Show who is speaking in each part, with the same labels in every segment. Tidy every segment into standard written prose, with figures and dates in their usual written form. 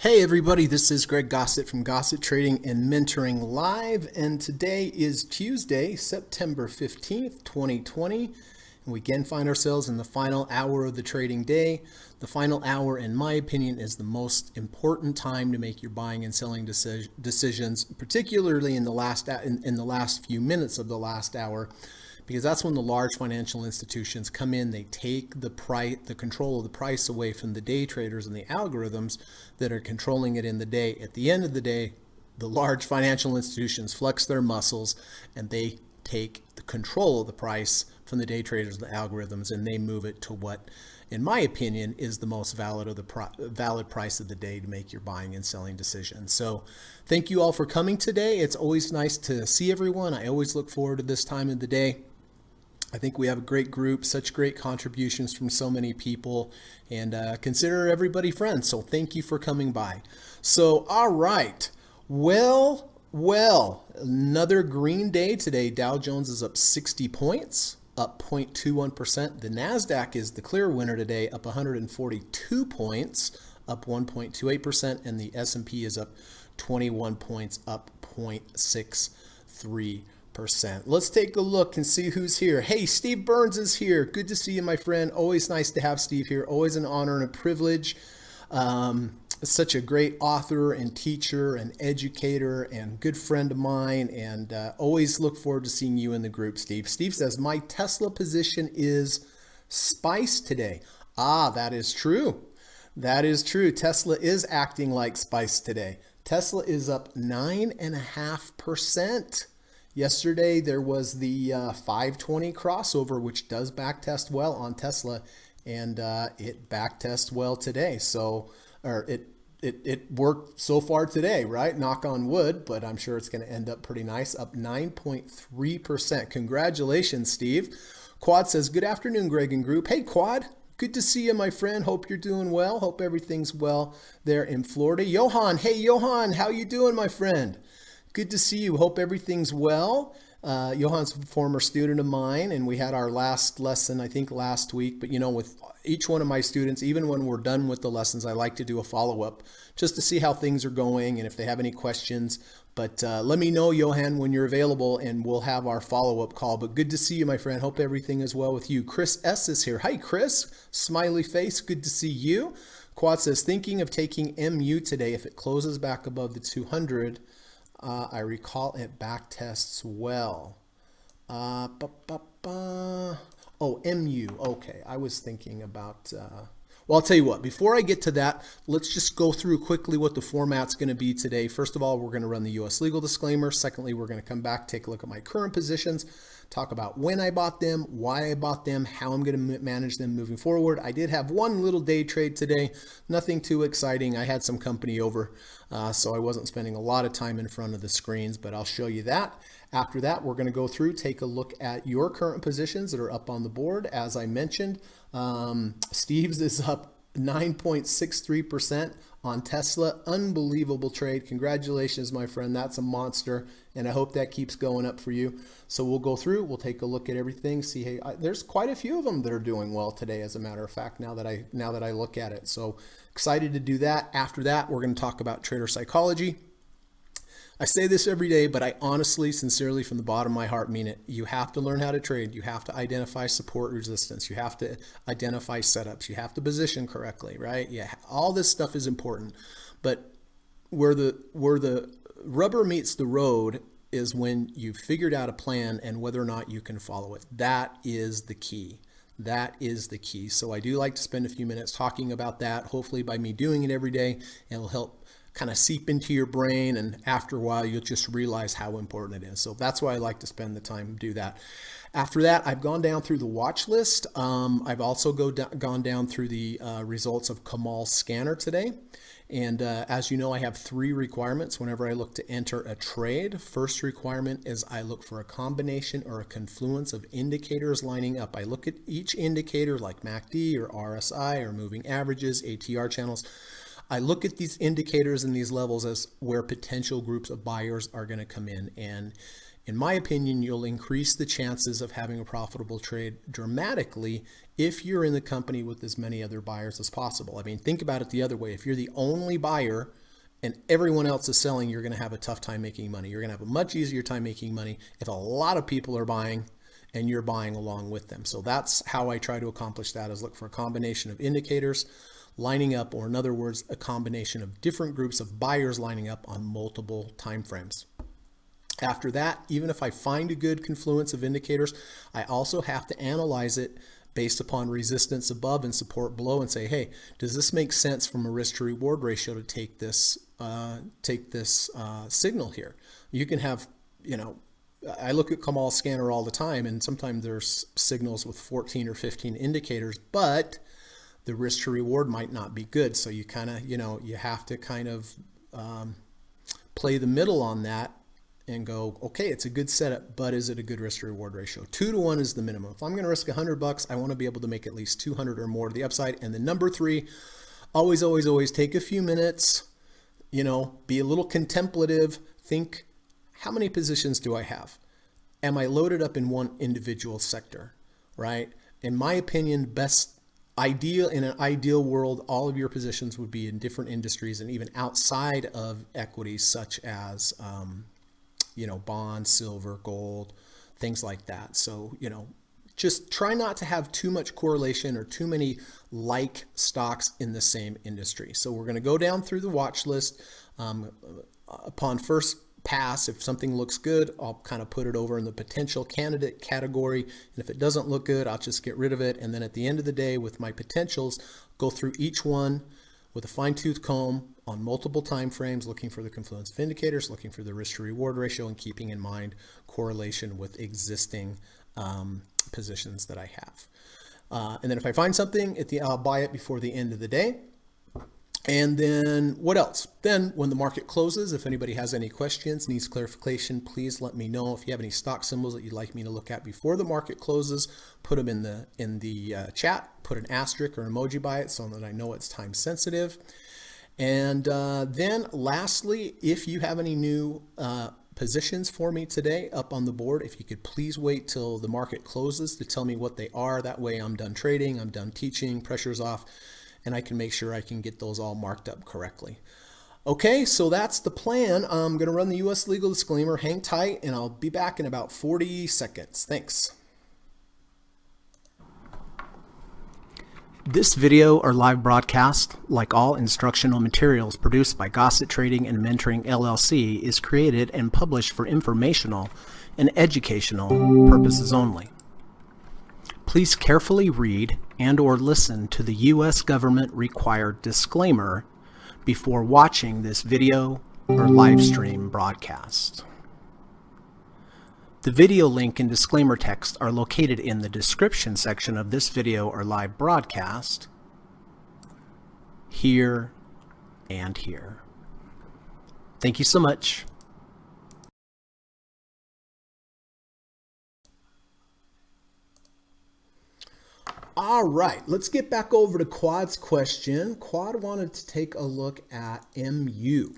Speaker 1: Hey everybody, this is Greg Gossett from Gossett Trading and Mentoring Live, and today is Tuesday, September 15th, 2020, and we again find ourselves in the final hour of the trading day. The final hour, in my opinion, is the most important time to make your buying and selling decisions, particularly in the last few minutes of the last hour, because that's when the large financial institutions come in. They take the control of the price away from the day traders and the algorithms that are controlling it in the day. At the end of the day, the large financial institutions flex their muscles and they take the control of the price from the day traders and the algorithms, and they move it to what, in my opinion, is the most valid price of the day to make your buying and selling decisions. So thank you all for coming today. It's always nice to see everyone. I always look forward to this time of the day. I think we have a great group, such great contributions from so many people, and consider everybody friends. So thank you for coming by. So, all right. Well, another green day today. Dow Jones is up 60 points, up 0.21%. The NASDAQ is the clear winner today, up 142 points, up 1.28%. And the S&P is up 21 points, up 0.63%. Let's take a look and see who's here. Hey, Steve Burns is here. Good to see you, my friend. Always nice to have Steve here. Always an honor and a privilege. Such a great author and teacher and educator and good friend of mine, and always look forward to seeing you in the group, Steve. Steve says, my Tesla position is SPICE today. That is true. That is true. Tesla is acting like SPICE today. Tesla is up 9.5%. Yesterday, there was the 520 crossover, which does backtest well on Tesla, and it backtests well today. So, it worked so far today, right? Knock on wood, but I'm sure it's going to end up pretty nice, up 9.3%. Congratulations, Steve. Quad says, good afternoon, Greg and group. Hey, Quad. Good to see you, my friend. Hope you're doing well. Hope everything's well there in Florida. Johan. Hey, Johan. How you doing, my friend? Good to see you. Hope everything's well. Johan's a former student of mine, and we had our last lesson, I think, last week. But, with each one of my students, even when we're done with the lessons, I like to do a follow-up just to see how things are going and if they have any questions. But let me know, Johan, when you're available, and we'll have our follow-up call. But good to see you, my friend. Hope everything is well with you. Chris S. is here. Hi, Chris. Smiley face. Good to see you. Quad says, thinking of taking MU today if it closes back above the 200. I recall it backtests well. MU. Okay, I was thinking about... Well, I'll tell you what, before I get to that, let's just go through quickly what the format's going to be today. First of all, we're going to run the U.S. legal disclaimer. Secondly, we're going to come back, take a look at my current positions, talk about when I bought them, why I bought them, how I'm going to manage them moving forward. I did have one little day trade today, nothing too exciting. I had some company over, so I wasn't spending a lot of time in front of the screens, but I'll show you that. After that, we're going to go through, take a look at your current positions that are up on the board. As I mentioned, Steve's is up 9.63% on Tesla. Unbelievable trade. Congratulations, my friend. That's a monster, and I hope that keeps going up for you. So we'll go through, we'll take a look at everything, see, hey, there's quite a few of them that are doing well today, as a matter of fact, now that I look at it. So excited to do that. After that, we're going to talk about trader psychology. I say this every day, but I honestly, sincerely, from the bottom of my heart mean it. You have to learn how to trade. You have to identify support resistance. You have to identify setups. You have to position correctly, right? Yeah, all this stuff is important. But where the rubber meets the road is when you've figured out a plan and whether or not you can follow it. That is the key. That is the key. So I do like to spend a few minutes talking about that. Hopefully by me doing it every day, it'll help kind of seep into your brain, and after a while you'll just realize how important it is. So that's why I like to spend the time to do that. After that, I've gone down through the watch list. I've also gone down through the results of Kamal's scanner today. And as you know, I have 3 requirements whenever I look to enter a trade. First requirement is I look for a combination or a confluence of indicators lining up. I look at each indicator like MACD or RSI or moving averages, ATR channels. I look at these indicators and these levels as where potential groups of buyers are going to come in. And In my opinion, you'll increase the chances of having a profitable trade dramatically if you're in the company with as many other buyers as possible. I mean, think about it the other way. If you're the only buyer and everyone else is selling, you're going to have a tough time making money. You're going to have a much easier time making money if a lot of people are buying and you're buying along with them. So that's how I try to accomplish that, is look for a combination of indicators lining up, or in other words, a combination of different groups of buyers lining up on multiple time frames. After that, even if I find a good confluence of indicators, I also have to analyze it based upon resistance above and support below and say, hey, does this make sense from a risk to reward ratio to take this signal here? You can have, I look at Kamal's scanner all the time, and sometimes there's signals with 14 or 15 indicators, but the risk to reward might not be good. So you kind of, you have to kind of play the middle on that and go, okay, it's a good setup, but is it a good risk to reward ratio? 2 to 1 is the minimum. If I'm going to risk $100, I want to be able to make at least 200 or more to the upside. And then number 3, always take a few minutes, be a little contemplative, think, how many positions do I have? Am I loaded up in one individual sector, right? In my opinion, in an ideal world, all of your positions would be in different industries and even outside of equities, such as, bonds, silver, gold, things like that. So, just try not to have too much correlation or too many like stocks in the same industry. So we're going to go down through the watch list. Upon first pass, if something looks good, I'll kind of put it over in the potential candidate category. And if it doesn't look good, I'll just get rid of it. And then at the end of the day, with my potentials, go through each one with a fine-tooth comb on multiple time frames, looking for the confluence of indicators, looking for the risk to reward ratio, and keeping in mind correlation with existing positions that I have. And then if I find something, I'll buy it before the end of the day. And then what else? Then when the market closes, if anybody has any questions, needs clarification, please let me know. If you have any stock symbols that you'd like me to look at before the market closes, put them in the chat, put an asterisk or emoji by it so that I know it's time sensitive. And then lastly, if you have any new positions for me today up on the board, if you could please wait till the market closes to tell me what they are. That way I'm done trading, I'm done teaching, pressure's off, and I can make sure I can get those all marked up correctly. Okay, so that's the plan. I'm going to run the U.S. legal disclaimer. Hang tight, and I'll be back in about 40 seconds. Thanks. This video or live broadcast, like all instructional materials produced by Gossett Trading and Mentoring LLC, is created and published for informational and educational purposes only. Please carefully read and/or listen to the U.S. government required disclaimer before watching this video or live stream broadcast. The video link and disclaimer text are located in the description section of this video or live broadcast, here and here. Thank you so much. All right, let's get back over to Quad's question. Quad wanted to take a look at MU.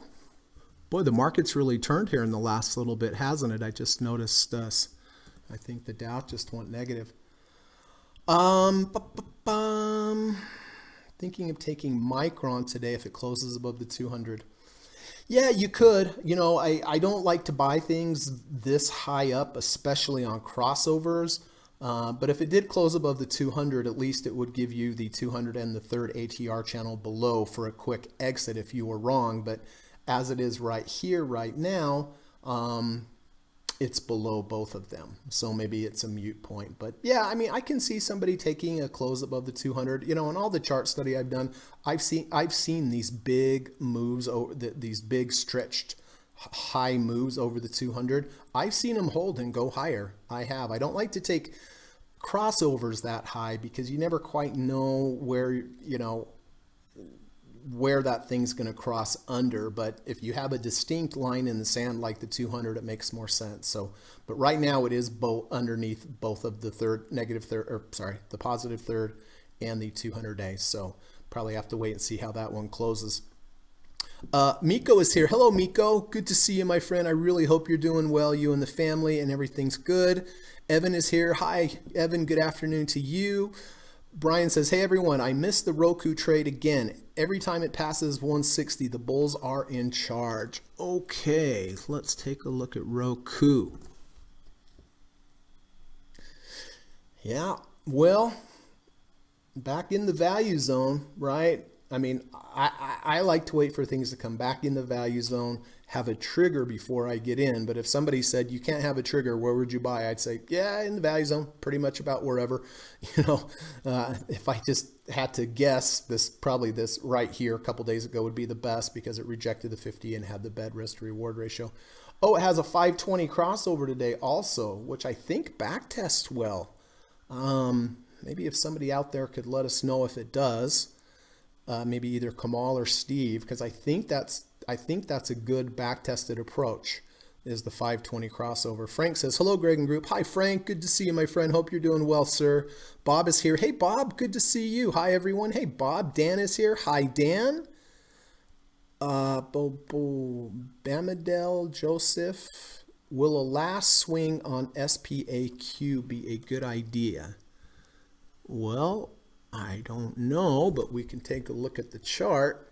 Speaker 1: Boy, the market's really turned here in the last little bit, hasn't it? I just noticed I think the Dow just went negative. Thinking of taking Micron today if it closes above the 200. Yeah, you could. I don't like to buy things this high up, especially on crossovers. But if it did close above the 200, at least it would give you the 200 and the third ATR channel below for a quick exit if you were wrong. But as it is right here, right now, it's below both of them. So maybe it's a mute point. But yeah, I mean, I can see somebody taking a close above the 200. In all the chart study I've done, I've seen these big moves, these big stretched high moves over the 200. I've seen them hold and go higher. I have. I don't like to take crossovers that high because you never quite know where that thing's going to cross under. But if you have a distinct line in the sand like the 200, it makes more sense. So, but right now it is underneath both of the the positive third and the 200 days. So probably have to wait and see how that one closes. Miko is here. Hello, Miko. Good to see you, my friend. I really hope you're doing well, you and the family, and everything's good. Evan is here. Hi, Evan. Good afternoon to you. Brian says, hey, everyone. I missed the Roku trade again. Every time it passes 160, the bulls are in charge. Okay, let's take a look at Roku. Yeah, well, back in the value zone, right? I mean, I like to wait for things to come back in the value zone, have a trigger before I get in. But if somebody said you can't have a trigger, where would you buy? I'd say, yeah, in the value zone, pretty much about wherever. If I just had to guess, probably this right here a couple days ago would be the best because it rejected the 50 and had the bad risk to reward ratio. Oh, it has a 520 crossover today also, which I think backtests well. Maybe if somebody out there could let us know if it does. Maybe either Kamal or Steve, because I think that's a good back-tested approach, is the 520 crossover. Frank says, hello, Greg and group. Hi, Frank. Good to see you, my friend. Hope you're doing well, sir. Bob is here. Hey, Bob. Good to see you. Hi, everyone. Hey, Bob. Dan is here. Hi, Dan. Bamadel Joseph. Will a last swing on SPAQ be a good idea? Well, I don't know, but we can take a look at the chart.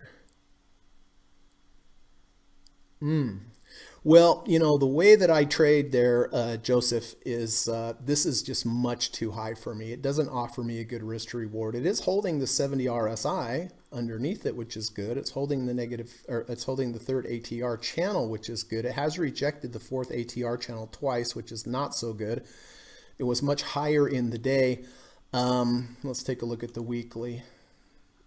Speaker 1: Well, the way that I trade there, Joseph, is this is just much too high for me. It doesn't offer me a good risk to reward. It is holding the 70 RSI underneath it, which is good. It's holding it's holding the third ATR channel, which is good. It has rejected the fourth ATR channel twice, which is not so good. It was much higher in the day. Let's take a look at the weekly.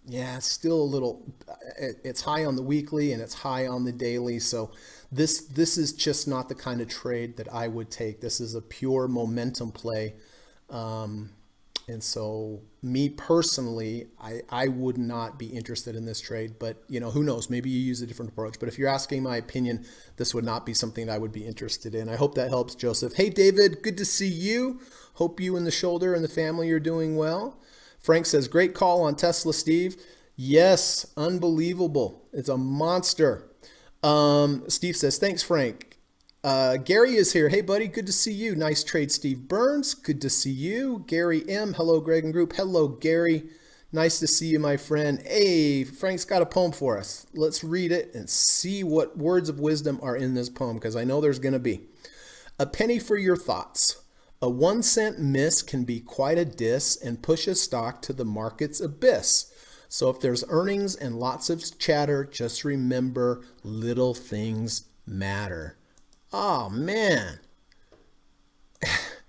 Speaker 1: Yeah, it's still a little, it's high on the weekly and it's high on the daily. So this is just not the kind of trade that I would take. This is a pure momentum play. And so me personally, I would not be interested in this trade, but who knows, maybe you use a different approach. But if you're asking my opinion, this would not be something that I would be interested in. I hope that helps, Joseph. Hey, David, good to see you. Hope you and the shoulder and the family are doing well. Frank says, great call on Tesla, Steve. Yes, unbelievable. It's a monster. Steve says, thanks, Frank. Gary is here. Hey, buddy, good to see you. Nice trade, Steve Burns. Good to see you. Gary M. Hello, Greg and group. Hello, Gary. Nice to see you, my friend. Hey, Frank's got a poem for us. Let's read it and see what words of wisdom are in this poem, because I know there's going to be. A penny for your thoughts. A 1 cent miss can be quite a diss and push a stock to the market's abyss. So if there's earnings and lots of chatter, just remember little things matter. Oh, man.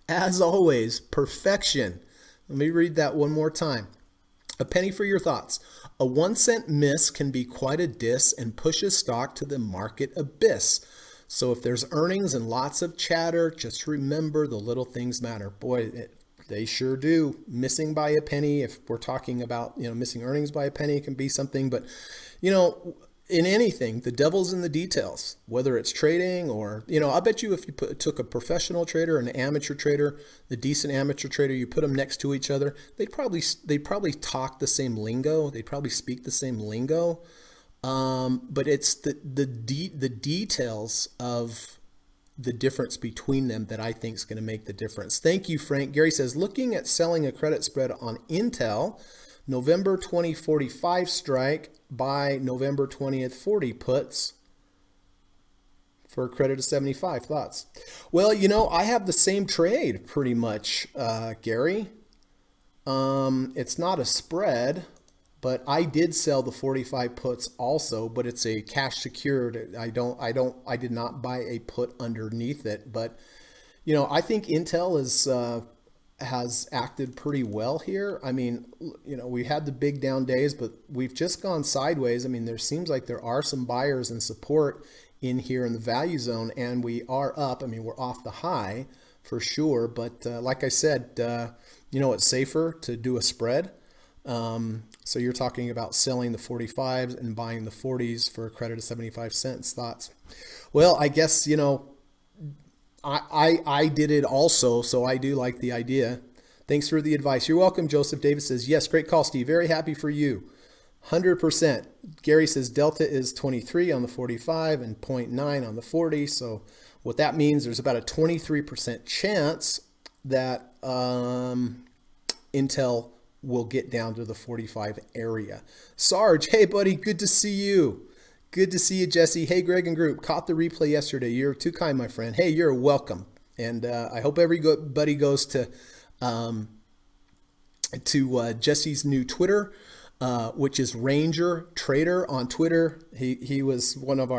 Speaker 1: As always, perfection. Let me read that one more time. A penny for your thoughts. A 1 cent miss can be quite a diss and push a stock to the market abyss. So if there's earnings and lots of chatter, just remember the little things matter. Boy, they sure do. Missing by a penny, if we're talking about, missing earnings by a penny can be something. But, in anything, the devil's in the details, whether it's trading or, I bet you if you took a professional trader and an amateur trader, the decent amateur trader, you put them next to each other, they'd probably talk the same lingo. They'd probably speak the same lingo. But it's the details of the difference between them that I think is going to make the difference. Thank you, Frank. Gary says, looking at selling a credit spread on Intel, November 2045 strike, buy November 20th 40 puts for a credit of 75. Thoughts? Well, I have the same trade pretty much, Gary. It's not a spread. But I did sell the 45 puts also, but it's a cash secured. I did not buy a put underneath it. But, I think Intel has acted pretty well here. I mean, we had the big down days, but we've just gone sideways. I mean, there seems like there are some buyers and support in here in the value zone, and we are up. I mean, we're off the high for sure. But like I said, it's safer to do a spread. So you're talking about selling the 45s and buying the 40s for a credit of 75 cents. Thoughts? Well, I guess, I did it also, so I do like the idea. Thanks for the advice. You're welcome, Joseph. Davis says, yes, great call, Steve. Very happy for you. 100%. Gary says delta is 23 on the 45 and 0.9 on the 40. So what that means, there's about a 23% chance that Intel will get down to the 45 area. Sarge, hey buddy, good to see you. Good to see you, Jesse. Hey, Greg and group, caught the replay yesterday. You're too kind, my friend. Hey, you're welcome. And I hope everybody goes to Jesse's new Twitter, which is Ranger Trader on Twitter. He was one of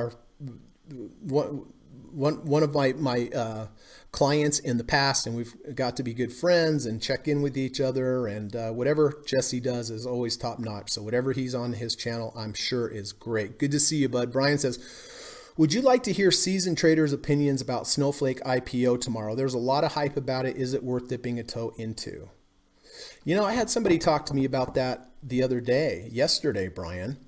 Speaker 1: my clients in the past, and we've got to be good friends and check in with each other. And whatever Jesse does is always top notch. So whatever he's on his channel, I'm sure is great. Good to see you, bud. Brian says, would you like to hear seasoned traders' opinions about Snowflake IPO tomorrow? There's a lot of hype about it. Is it worth dipping a toe into? You know, I had somebody talk to me about that the other day, yesterday, Brian,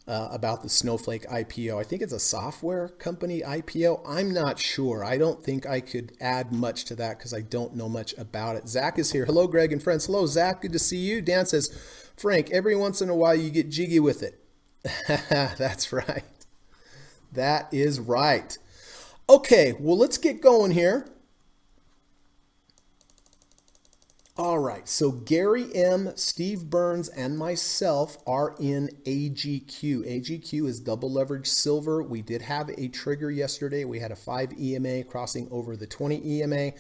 Speaker 1: about the Snowflake IPO. I think it's a software company IPO. I'm not sure. I don't think I could add much to that because I don't know much about it. Zach is here. Hello, Greg and friends. Hello, Zach. Good to see you. Dan says, Frank, every once in a while you get jiggy with it. That's right. That is right. Okay, well, let's get going here. All right, so Gary M., Steve Burns, and myself are in AGQ. AGQ is double leverage silver. We did have a trigger yesterday. We had a 5 EMA crossing over the 20 EMA.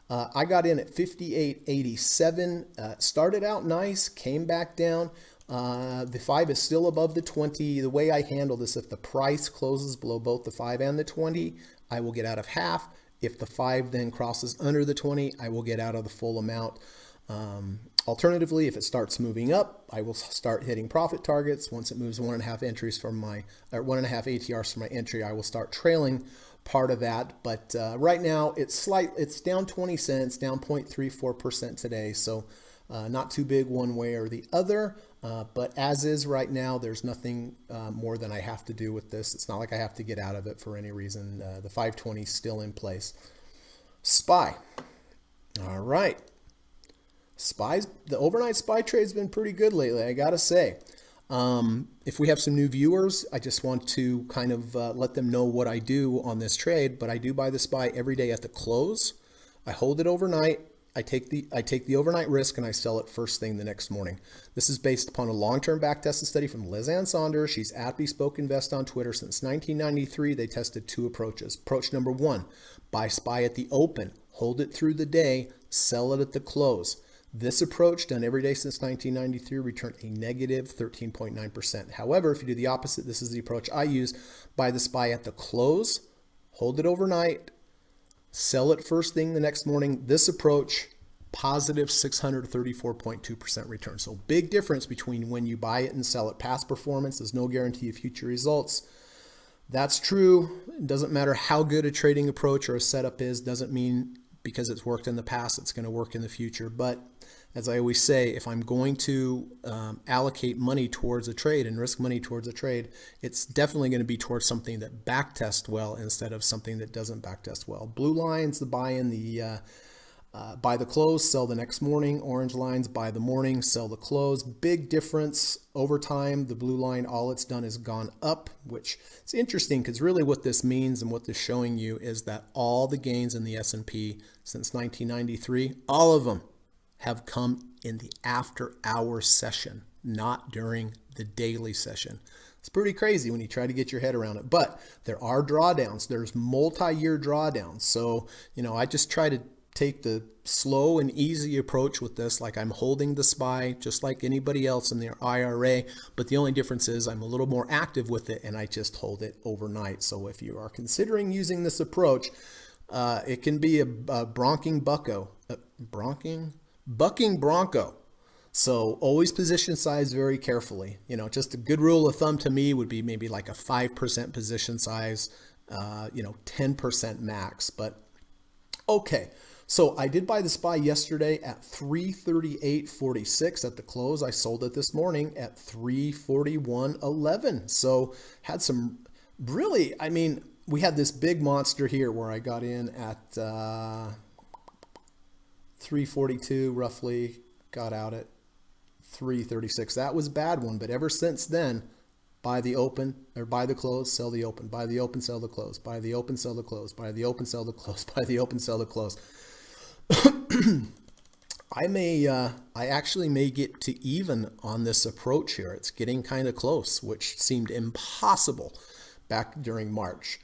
Speaker 1: I got in at 58.87. Started out nice, came back down. The 5 is still above the 20. The way I handle this, if the price closes below both the 5 and the 20, I will get out of half. If the 5 then crosses under the 20, I will get out of the full amount. Alternatively, if it starts moving up, I will start hitting profit targets. Once it moves 1.5 entries from my, or 1.5 ATRs from my entry, I will start trailing part of that. But right now it's down 20 cents, down 0.34% today. So not too big one way or the other. But as is right now, there's nothing more than I have to do with this. It's not like I have to get out of it for any reason. The 520 is still in place. SPY. All right. SPY's, the overnight SPY trade's been pretty good lately, I gotta say. If we have some new viewers, I just want to kind of let them know what I do on this trade, but I do buy the SPY every day at the close. I hold it overnight. I take the overnight risk and I sell it first thing the next morning. This is based upon a long-term back-tested study from Liz Ann Saunders. She's at Bespoke Invest on Twitter. Since 1993, they tested 2 approaches. Approach number 1, buy SPY at the open, hold it through the day, sell it at the close. This approach, done every day since 1993, returned a negative 13.9%. However, if you do the opposite, this is the approach I use. Buy the SPY at the close, hold it overnight, sell it first thing the next morning. This approach, positive 634.2% return. So big difference between when you buy it and sell it. Past performance is no guarantee of future results. That's true. It doesn't matter how good a trading approach or a setup is. Doesn't mean because it's worked in the past, it's going to work in the future. But as I always say, if I'm going to allocate money towards a trade and risk money towards a trade, it's definitely going to be towards something that backtests well instead of something that doesn't backtest well. Blue lines, the buy in the buy the close, sell the next morning. Orange lines, buy the morning, sell the close. Big difference over time. The blue line, all it's done is gone up, which is interesting because really what this means and what this is showing you is that all the gains in the S&P since 1993, all of them have come in the after hours session, not during the daily session. It's pretty crazy when you try to get your head around it, but there are drawdowns. There's multi-year drawdowns. So, I just try to take the slow and easy approach with this, like I'm holding the SPY just like anybody else in their IRA, but the only difference is I'm a little more active with it and I just hold it overnight. So if you are considering using this approach, it can be a bucking bronco. So always position size very carefully. Just a good rule of thumb to me would be maybe like a 5% position size, 10% max, but okay. So I did buy the SPY yesterday at 338.46 at the close. I sold it this morning at 341.11. So had some really, we had this big monster here where I got in at 342 roughly, got out at 336. That was a bad one, but ever since then, buy the open or buy the close, sell the open, buy the open, sell the close, buy the open, sell the close, buy the open, sell the close, buy the open, sell the close. I actually may get to even on this approach here. It's getting kind of close, which seemed impossible back during March.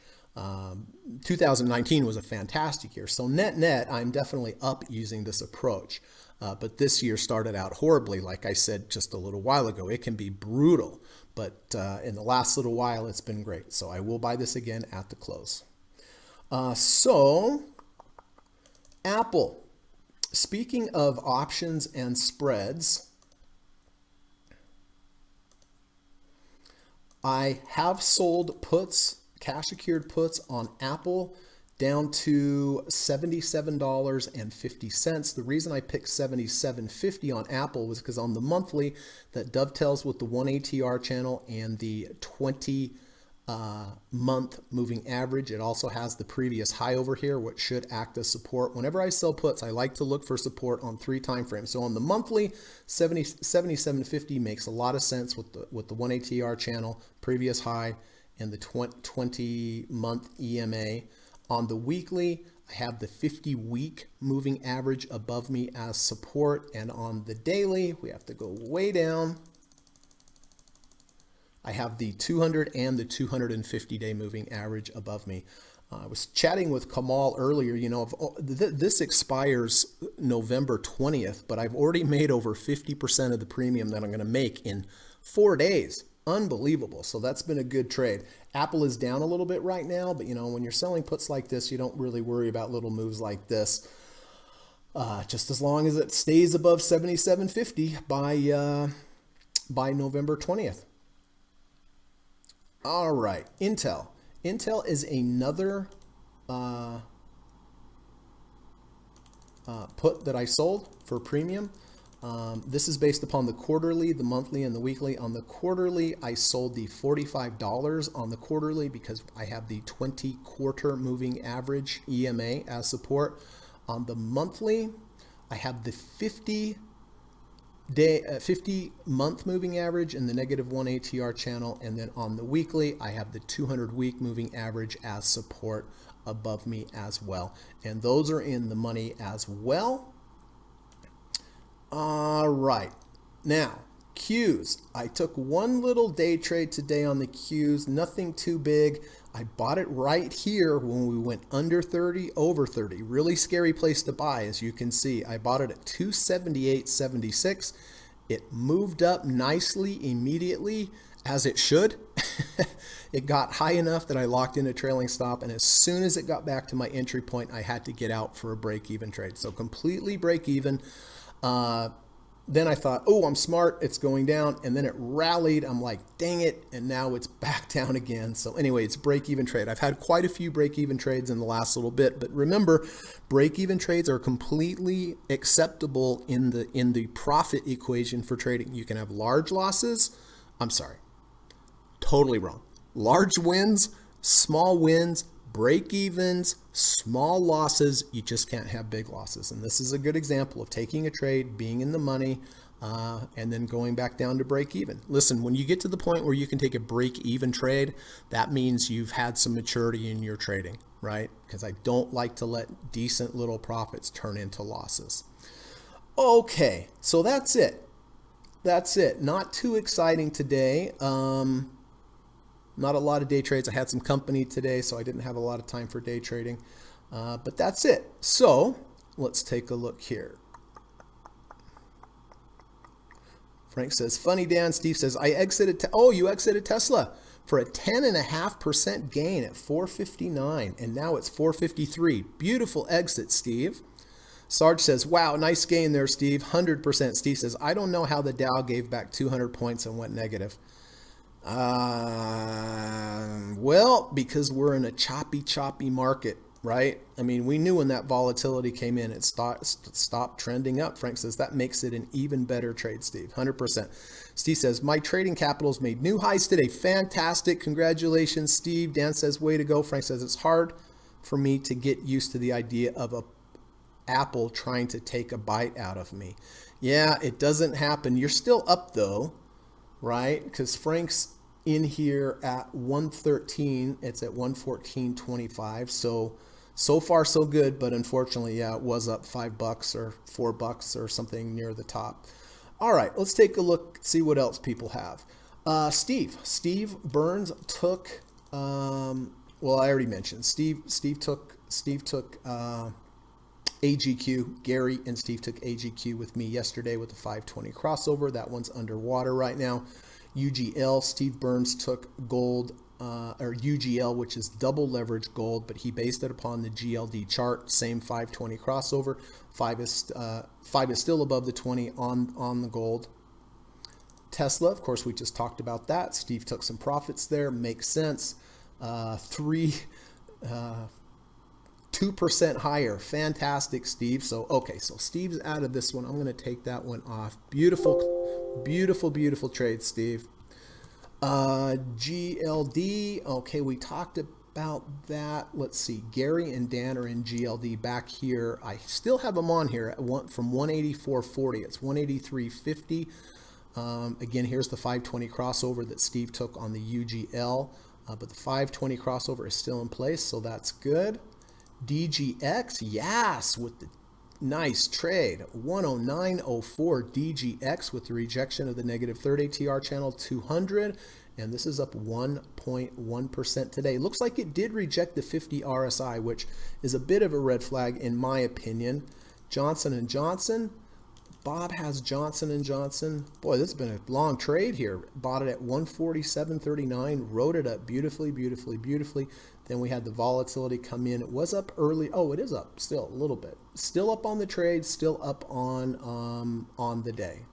Speaker 1: 2019 was a fantastic year. So net, I'm definitely up using this approach. But this year started out horribly. Like I said just a little while ago, it can be brutal. But in the last little while, it's been great. So I will buy this again at the close. So Apple. Speaking of options and spreads, I have sold puts, cash secured puts on Apple down to $77.50. The reason I picked $77.50 on Apple was because on the monthly, that dovetails with the 1 ATR channel and the 20 month moving average. It also has the previous high over here, which should act as support. Whenever I sell puts, I like to look for support on 3 time frames. So on the monthly, 77.50 makes a lot of sense with the 1 ATR channel, previous high, and the 20 month EMA. On the weekly, I have the 50-week moving average above me as support. And on the daily, we have to go way down. I have the 200 and the 250-day moving average above me. I was chatting with Kamal earlier, this expires November 20th, but I've already made over 50% of the premium that I'm going to make in 4 days. Unbelievable. So that's been a good trade. Apple is down a little bit right now, but when you're selling puts like this, you don't really worry about little moves like this. Just as long as it stays above 77.50 by November 20th. All right, Intel. Intel is another put that I sold for premium. This is based upon the quarterly, the monthly, and the weekly. On the quarterly, I sold the $45 on the quarterly because I have the 20 quarter moving average EMA as support. On the monthly, I have the 50 month moving average in the -1 ATR channel. And then on the weekly, I have the 200 week moving average as support above me as well. And those are in the money as well. All right. Now, Qs. I took one little day trade today on the Qs, nothing too big. I bought it right here when we went under 30, over 30. Really scary place to buy, as you can see. I bought it at 278.76. It moved up nicely immediately, as it should. It got high enough that I locked in a trailing stop, and as soon as it got back to my entry point, I had to get out for a break-even trade. So completely break-even. Then I thought, oh, I'm smart, it's going down, and then it rallied. I'm like, dang it, and now it's back down again. So anyway, it's break-even trade. I've had quite a few break-even trades in the last little bit, but remember, break-even trades are completely acceptable in the profit equation for trading. You can have large losses. I'm sorry, totally wrong. Large wins, small wins, break-evens, small losses. You just can't have big losses. And this is a good example of taking a trade, being in the money, and then going back down to break-even. Listen, when you get to the point where you can take a break-even trade, that means you've had some maturity in your trading, right? Because I don't like to let decent little profits turn into losses. Okay, so that's it. That's it. Not too exciting today. Not a lot of day trades. I had some company today, so I didn't have a lot of time for day trading. But that's it. So let's take a look here. Frank says, funny, Dan. Steve says, I exited. You exited Tesla for a 10.5% gain at 459, and now it's 453. Beautiful exit, Steve. Sarge says, wow, nice gain there, Steve. 100%. Steve says, I don't know how the Dow gave back 200 points and went negative. Well, because we're in a choppy market, right? I mean, we knew when that volatility came in, it stopped trending up. Frank says that makes it an even better trade, Steve. 100%. Steve says, my trading capital's made new highs today. Fantastic. Congratulations, Steve. Dan says, way to go. Frank says, it's hard for me to get used to the idea of Apple trying to take a bite out of me. Yeah, it doesn't happen. You're still up though, right? Because Frank's in here at 113. It's at 114.25. So far so good, but unfortunately, yeah, it was up $5 or $4 or something near the top. All right, let's take a look, see what else people have. Steve Burns took. Well, I already mentioned Steve took AGQ. Gary and Steve took AGQ with me yesterday with the 520 crossover. That one's underwater right now. UGL, Steve Burns took gold, or UGL, which is double leverage gold, but he based it upon the GLD chart. Same 520 crossover. Five is still above the 20 on the gold. Tesla, of course, we just talked about that. Steve took some profits there. Makes sense. 2% higher. Fantastic, Steve. So, okay, so Steve's out of this one. I'm going to take that one off. Beautiful, beautiful, beautiful trade, Steve. GLD. Okay, we talked about that. Let's see. Gary and Dan are in GLD back here. I still have them on here at from 184.40. It's 183.50. Again, here's the 520 crossover that Steve took on the UGL. But the 520 crossover is still in place, so that's good. DGX, yes, with the nice trade. 109.04 DGX with the rejection of the negative third ATR channel 200. And this is up 1.1% today. Looks like it did reject the 50 RSI, which is a bit of a red flag in my opinion. Johnson & Johnson. Bob has Johnson & Johnson. Boy, this has been a long trade here. Bought it at 147.39, wrote it up beautifully, beautifully, beautifully. Then we had the volatility come in. It was up early. Oh, it is up still a little bit. Still up on the trade, still up on the day.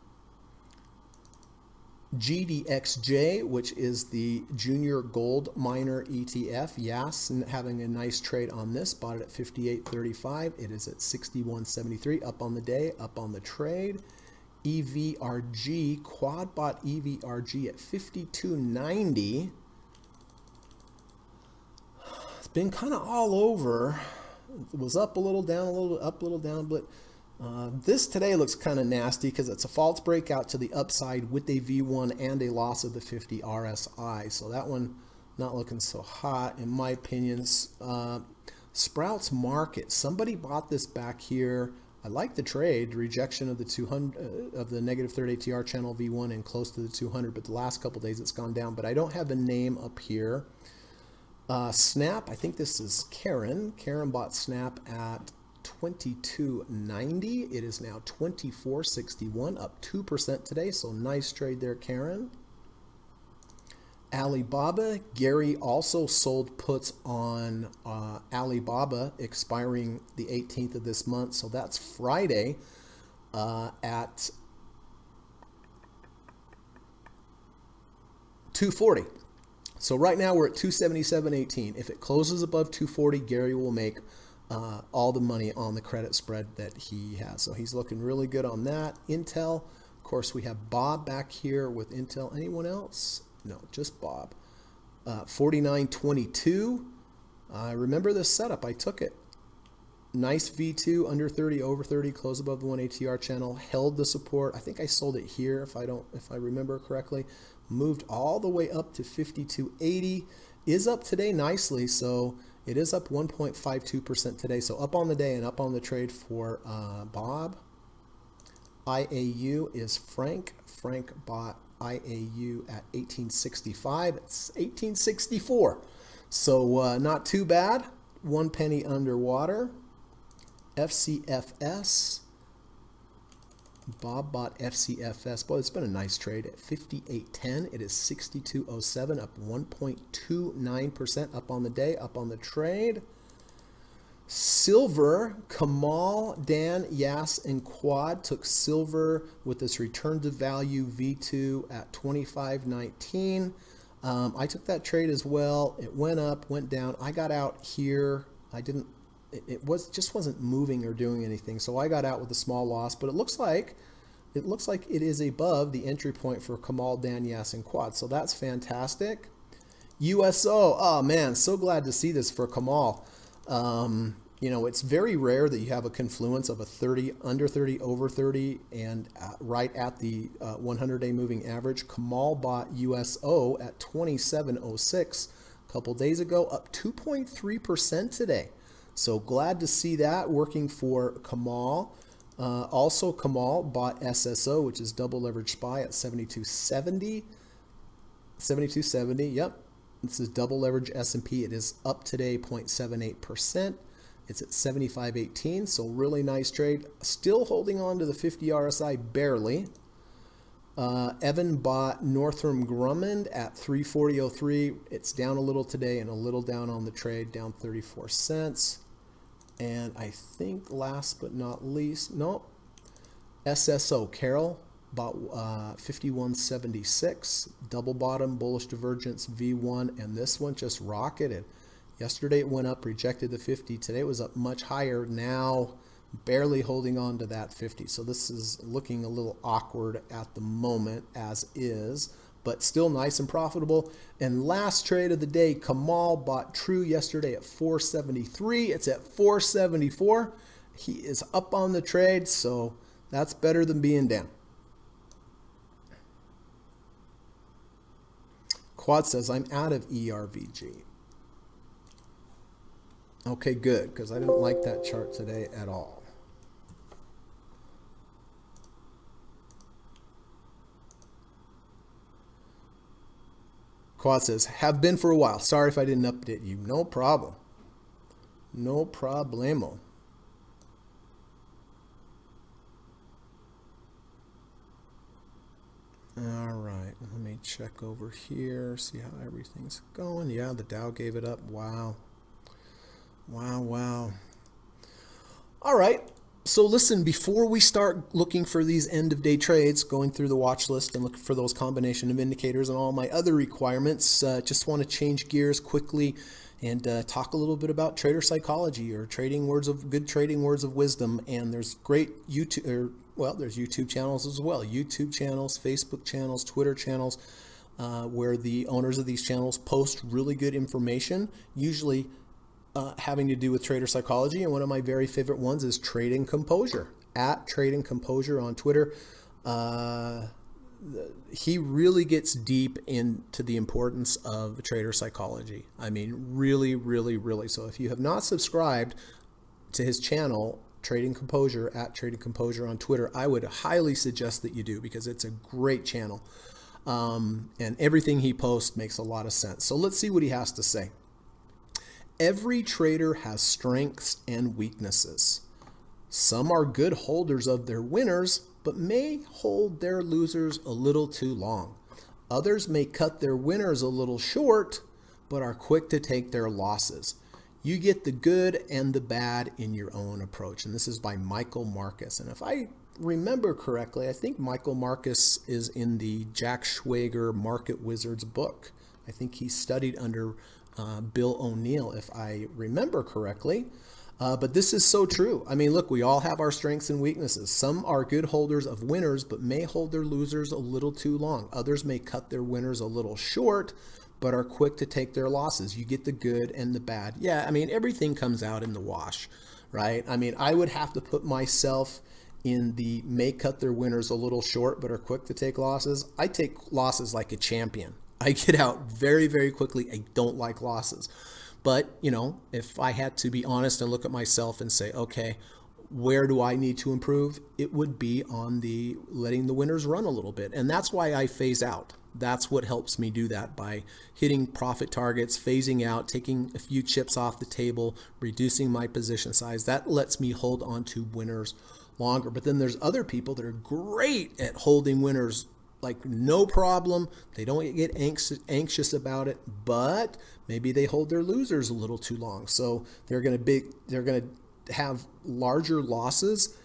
Speaker 1: GDXJ, which is the junior gold miner ETF. Yes, having a nice trade on this. Bought it at 58.35. It is at 61.73. Up on the day, up on the trade. EVRG, quad bought EVRG at 52.90. It's been kind of all over. It was up a little, down a little, up a little, down, but this today looks kind of nasty because it's a false breakout to the upside with a V1 and a loss of the 50 RSI. So that one not looking so hot in my opinion. Sprouts Market. Somebody bought this back here. I like the trade, rejection of the 200 of the negative third ATR channel V1 and close to the 200, but the last couple days it's gone down. But I don't have a name up here. Snap. I think this is Karen. Karen bought Snap at 22.90. It is now 24.61, up 2% today. So nice trade there, Karen. Alibaba. Gary also sold puts on Alibaba expiring the 18th of this month. So that's Friday at 240. So right now we're at 277.18. If it closes above 240, Gary will make all the money on the credit spread that he has. So he's looking really good on that. Intel, of course, we have Bob back here with Intel. Anyone else? No, just Bob. 49.22. I remember this setup. I took it. Nice V2, under 30, over 30, close above the 1 ATR channel, held the support. I think I sold it here if I remember correctly. Moved all the way up to 52.80. Is up today nicely, so it is up 1.52% today. So up on the day and up on the trade for Bob. IAU is Frank. Frank bought IAU at 1865. It's 1864. So not too bad. 1 penny underwater. FCFS. Bob bought FCFS. Boy, it's been a nice trade at 58.10. It is 62.07, up 1.29% up on the day, up on the trade. Silver, Kamal, Dan, Yas, and Quad took silver with this return to value V2 at 25.19. I took that trade as well. It went up, went down. I got out here. I didn't. It just wasn't moving or doing anything, so I got out with a small loss. But it looks like it is above the entry point for Kamal, Dan, Yas, and Quad. So that's fantastic. USO. Oh man, so glad to see this for Kamal. You know, it's very rare that you have a confluence of a 30, under 30, over 30, and right at the 100-day moving average. Kamal bought USO at 27.06 a couple days ago, up 2.3% today. So glad to see that working for Kamal. Also, Kamal bought SSO, which is double leverage SPY, at 72.70. 72.70, yep. This is double leverage S&P. It is up today 0.78%. It's at 75.18, so really nice trade. Still holding on to the 50 RSI barely. Evan bought Northrop Grumman at 340.03. It's down a little today and a little down on the trade, down 34 cents. And I think last but not least, nope, SSO, Carol, bought 51.76. Double bottom, bullish divergence, V1, and this one just rocketed. Yesterday it went up, rejected the 50. Today it was up much higher, now barely holding on to that 50. So this is looking a little awkward at the moment as is, but still nice and profitable. And last trade of the day, Kamal bought True yesterday at 473. It's at 474. He is up on the trade, so that's better than being down. Quad says, I'm out of ERVG. Okay, good, because I didn't like that chart today at all. Quad says, have been for a while. Sorry if I didn't update you. No problem. No problemo. All right, let me check over here, see how everything's going. Yeah, the Dow gave it up. Wow. Wow, wow. All right. So listen, before we start looking for these end of day trades, going through the watch list and looking for those combination of indicators and all my other requirements, just want to change gears quickly and talk a little bit about trader psychology or good trading words of wisdom. And there's great YouTube, there's YouTube channels as well. YouTube channels, Facebook channels, Twitter channels, where the owners of these channels post really good information, usually having to do with trader psychology. And one of my very favorite ones is Trading Composure, at Trading Composure on Twitter. He really gets deep into the importance of trader psychology. I mean, really, really, really. So if you have not subscribed to his channel, Trading Composure, at Trading Composure on Twitter, I would highly suggest that you do, because it's a great channel. And everything he posts makes a lot of sense. So let's see what he has to say. Every trader has strengths and weaknesses. Some are good holders of their winners, but may hold their losers a little too long. Others may cut their winners a little short, but are quick to take their losses. You get the good and the bad in your own approach. And this is by Michael Marcus. And if I remember correctly, I think Michael Marcus is in the Jack Schwager Market Wizards book. I think he studied under Bill O'Neill, if I remember correctly. But this is so true. I mean, look, we all have our strengths and weaknesses. Some are good holders of winners, but may hold their losers a little too long. Others may cut their winners a little short, but are quick to take their losses. You get the good and the bad. Yeah, I mean, everything comes out in the wash, right? I mean, I would have to put myself in the may cut their winners a little short, but are quick to take losses. I take losses like a champion. I get out very, very quickly. I don't like losses. But, you know, if I had to be honest and look at myself and say, okay, where do I need to improve? It would be on the letting the winners run a little bit. And that's why I phase out. That's what helps me do that, by hitting profit targets, phasing out, taking a few chips off the table, reducing my position size. That lets me hold on to winners longer. But then there's other people that are great at holding winners like no problem. They don't get anxious about it, but maybe they hold their losers a little too long. So they're going to have larger losses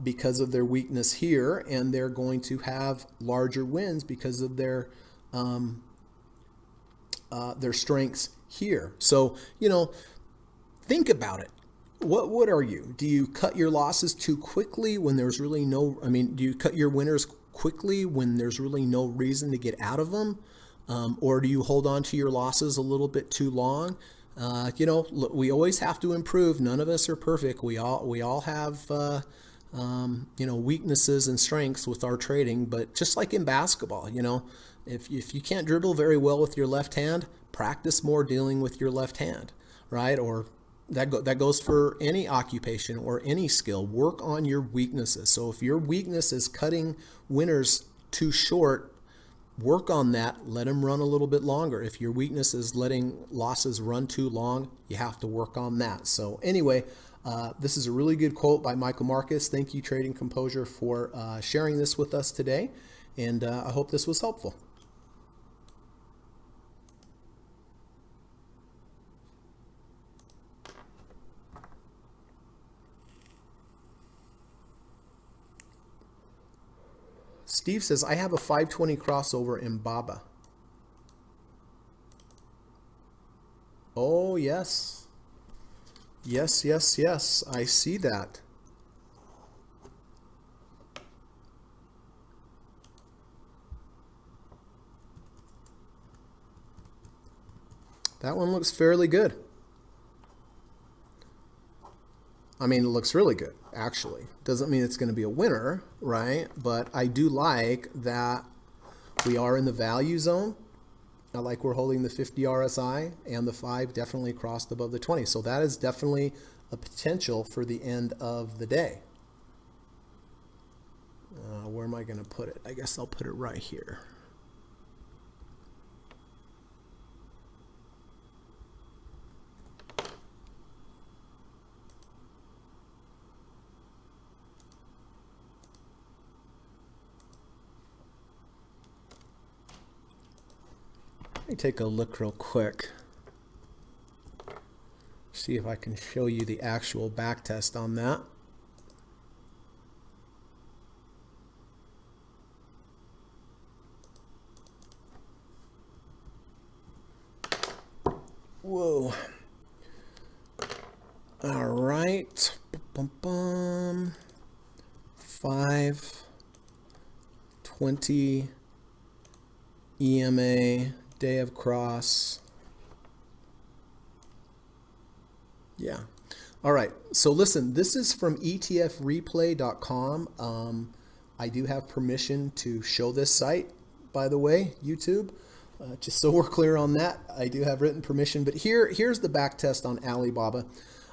Speaker 1: because of their weakness here, and they're going to have larger wins because of their strengths here. So, you know, think about it. What are you? Do you cut your losses too quickly when there's really no, do you cut your winners quickly when there's really no reason to get out of them? Or do you hold on to your losses a little bit too long? You know, we always have to improve. None of us are perfect. We all have you know, weaknesses and strengths with our trading. But just like in basketball, you know, if you can't dribble very well with your left hand, practice more dealing with your left hand, right? Or that goes for any occupation or any skill. Work on your weaknesses. So if your weakness is cutting winners too short, work on that. Let them run a little bit longer. If your weakness is letting losses run too long, you have to work on that. So anyway, this is a really good quote by Michael Marcus. Thank you, Trading Composure, for sharing this with us today. And I hope this was helpful. Steve says, I have a 520 crossover in Baba. Oh, yes. Yes, yes, yes. I see that. That one looks fairly good. I mean, it looks really good, actually. Doesn't mean it's going to be a winner, right? But I do like that we are in the value zone. I like we're holding the 50 RSI, and the 5 definitely crossed above the 20. So that is definitely a potential for the end of the day. Where am I going to put it? I guess I'll put it right here. Let me take a look real quick. See if I can show you the actual back test on that. Whoa. All right. 520 EMA. Day of cross. Yeah. All right. So listen, this is from etfreplay.com. I do have permission to show this site, by the way, YouTube. Just so we're clear on that, I do have written permission. But here's the back test on Alibaba.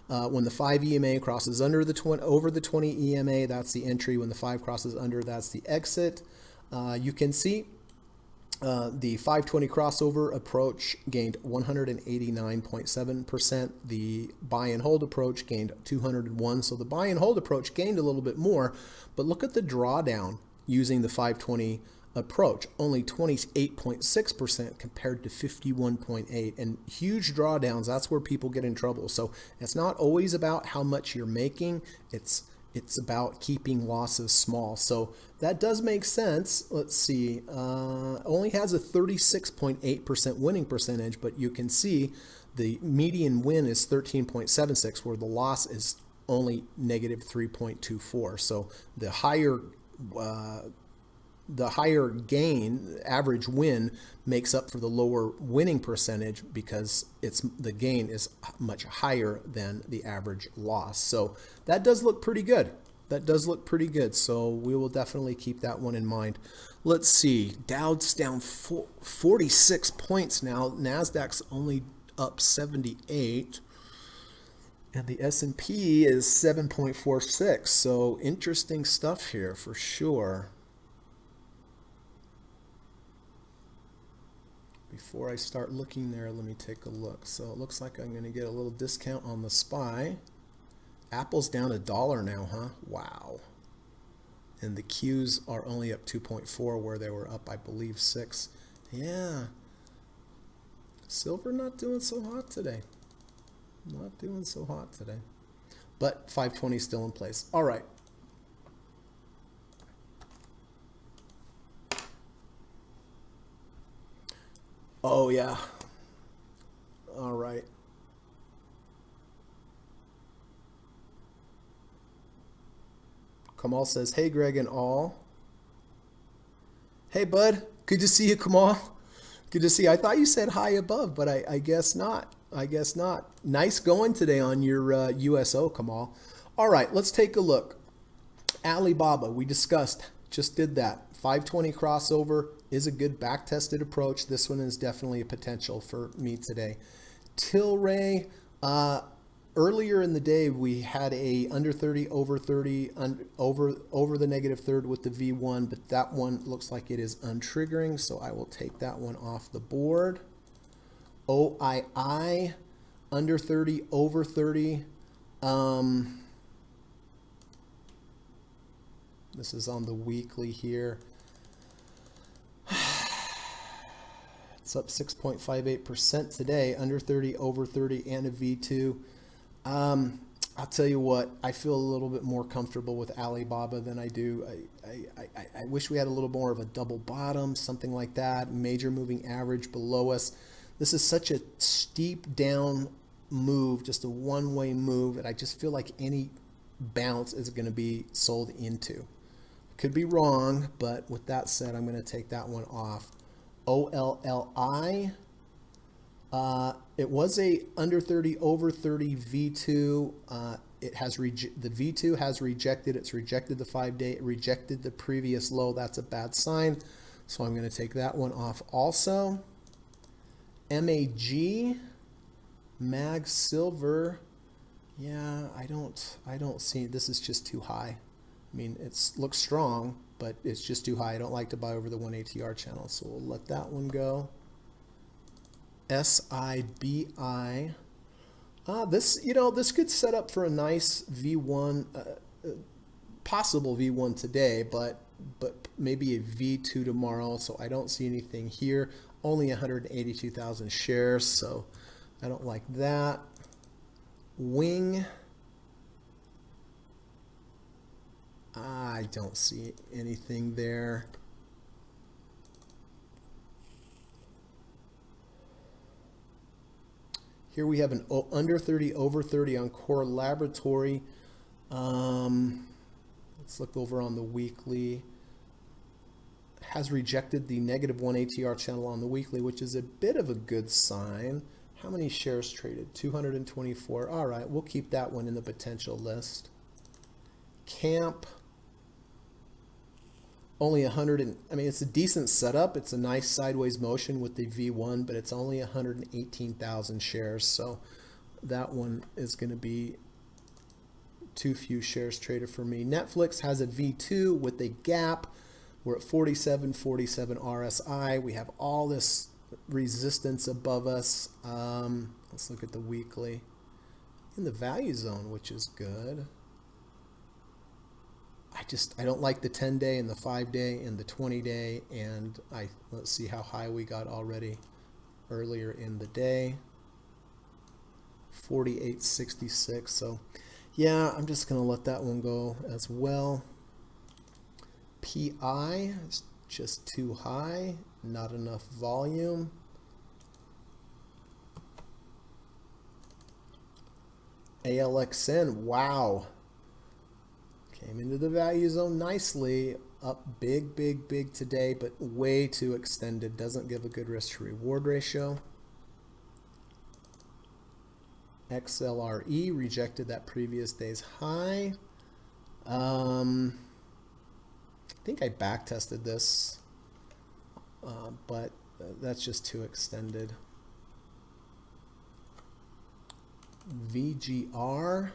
Speaker 1: When the 5 EMA crosses under the over the 20 EMA, that's the entry. When the 5 crosses under, that's the exit. You can see the 520 crossover approach gained 189.7%. The buy and hold approach gained 201. So the buy and hold approach gained a little bit more, but look at the drawdown using the 520 approach, only 28.6% compared to 51.8, and huge drawdowns. That's where people get in trouble. So it's not always about how much you're making. It's about keeping losses small. So that does make sense. Let's see, only has a 36.8% winning percentage, but you can see the median win is 13.76, where the loss is only negative 3.24. So the higher gain, average win, makes up for the lower winning percentage because the gain is much higher than the average loss. So that does look pretty good. That does look pretty good. So we will definitely keep that one in mind. Let's see. Dow's down 46 points now. NASDAQ's only up 78. And the S&P is 7.46. So interesting stuff here for sure. Before I start looking there, let me take a look. So it looks like I'm going to get a little discount on the SPY. Apple's down $1 now, huh? Wow. And the Qs are only up 2.4 where they were up, I believe, 6. Yeah. Silver not doing so hot today. Not doing so hot today. But 520 still in place. All right. Oh, yeah. All right. Kamal says, hey, Greg and all. Hey, bud. Good to see you, Kamal. Good to see you. I thought you said hi above, but I guess not. I guess not. Nice going today on your USO, Kamal. All right, let's take a look. Alibaba, we discussed, just did that. 520 crossover is a good back-tested approach. This one is definitely a potential for me today. Tilray, earlier in the day, we had a under 30, over 30, over the negative third with the V1, but that one looks like it is untriggering, so I will take that one off the board. OII, under 30, over 30. This is on the weekly here. It's up 6.58% today, under 30, over 30, and a V2. I'll tell you what, I feel a little bit more comfortable with Alibaba than I do. I wish we had a little more of a double bottom, something like that, major moving average below us. This is such a steep down move, just a one-way move, and I just feel like any bounce is going to be sold into. Could be wrong, but with that said, I'm going to take that one off. OLLI, it was a under 30, over 30 V2. It has the V2 has rejected. It's rejected the 5-day. It rejected the previous low. That's a bad sign. So I'm going to take that one off also. MAG, Mag Silver. Yeah, I don't see, this is just too high. I mean, it looks strong, but it's just too high. I don't like to buy over the 1 ATR channel, so we'll let that one go. SIBI. This could set up for a nice V1, possible V1 today, but maybe a V2 tomorrow. So I don't see anything here. Only 182,000 shares, so I don't like that. Wing. I don't see anything there. Here we have an under 30, over 30 on Core Laboratory. Let's look over on the weekly. Has rejected the negative 1 ATR channel on the weekly, which is a bit of a good sign. How many shares traded? 224. All right, we'll keep that one in the potential list. Camp. Only 100, I mean, it's a decent setup. It's a nice sideways motion with the V1, but it's only 118,000 shares. So that one is going to be too few shares traded for me. Netflix has a V2 with a gap. We're at 47 RSI. We have all this resistance above us. Let's look at the weekly. In the value zone, which is good. I don't like the 10-day and the 5-day and the 20-day, and let's see how high we got already earlier in the day. 48.66. So yeah, I'm just going to let that one go as well. PI is just too high, not enough volume. ALXN, wow. Came into the value zone nicely, up big today, but way too extended. Doesn't give a good risk to reward ratio. XLRE rejected that previous day's high. I think I back tested this, but that's just too extended. VGR.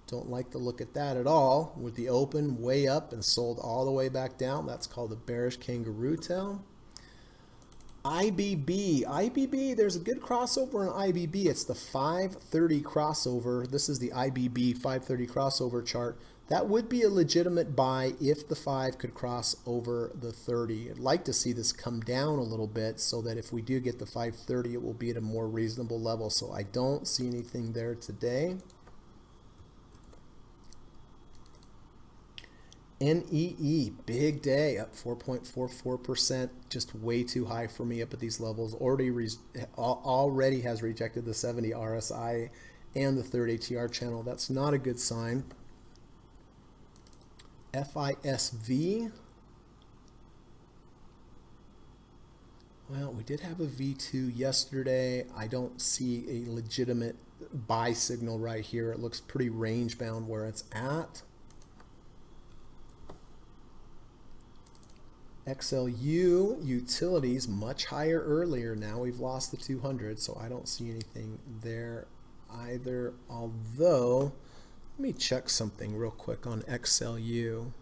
Speaker 1: Don't like the look at that at all. With the open way up and sold all the way back down. That's called the bearish kangaroo tail. IBB, there's a good crossover on IBB. It's the 530 crossover. This is the IBB 530 crossover chart. That would be a legitimate buy if the 5 could cross over the 30. I'd like to see this come down a little bit so that if we do get the 530, it will be at a more reasonable level. So I don't see anything there today. NEE, big day, up 4.44%, just way too high for me up at these levels. Already has rejected the 70 RSI and the 3rd ATR channel. That's not a good sign. FISV, Well, we did have a V2 yesterday. I don't see a legitimate buy signal right here. It looks pretty range bound where it's at. XLU utilities much higher earlier. Now we've lost the 200, so I don't see anything there either. Although, let me check something real quick on XLU.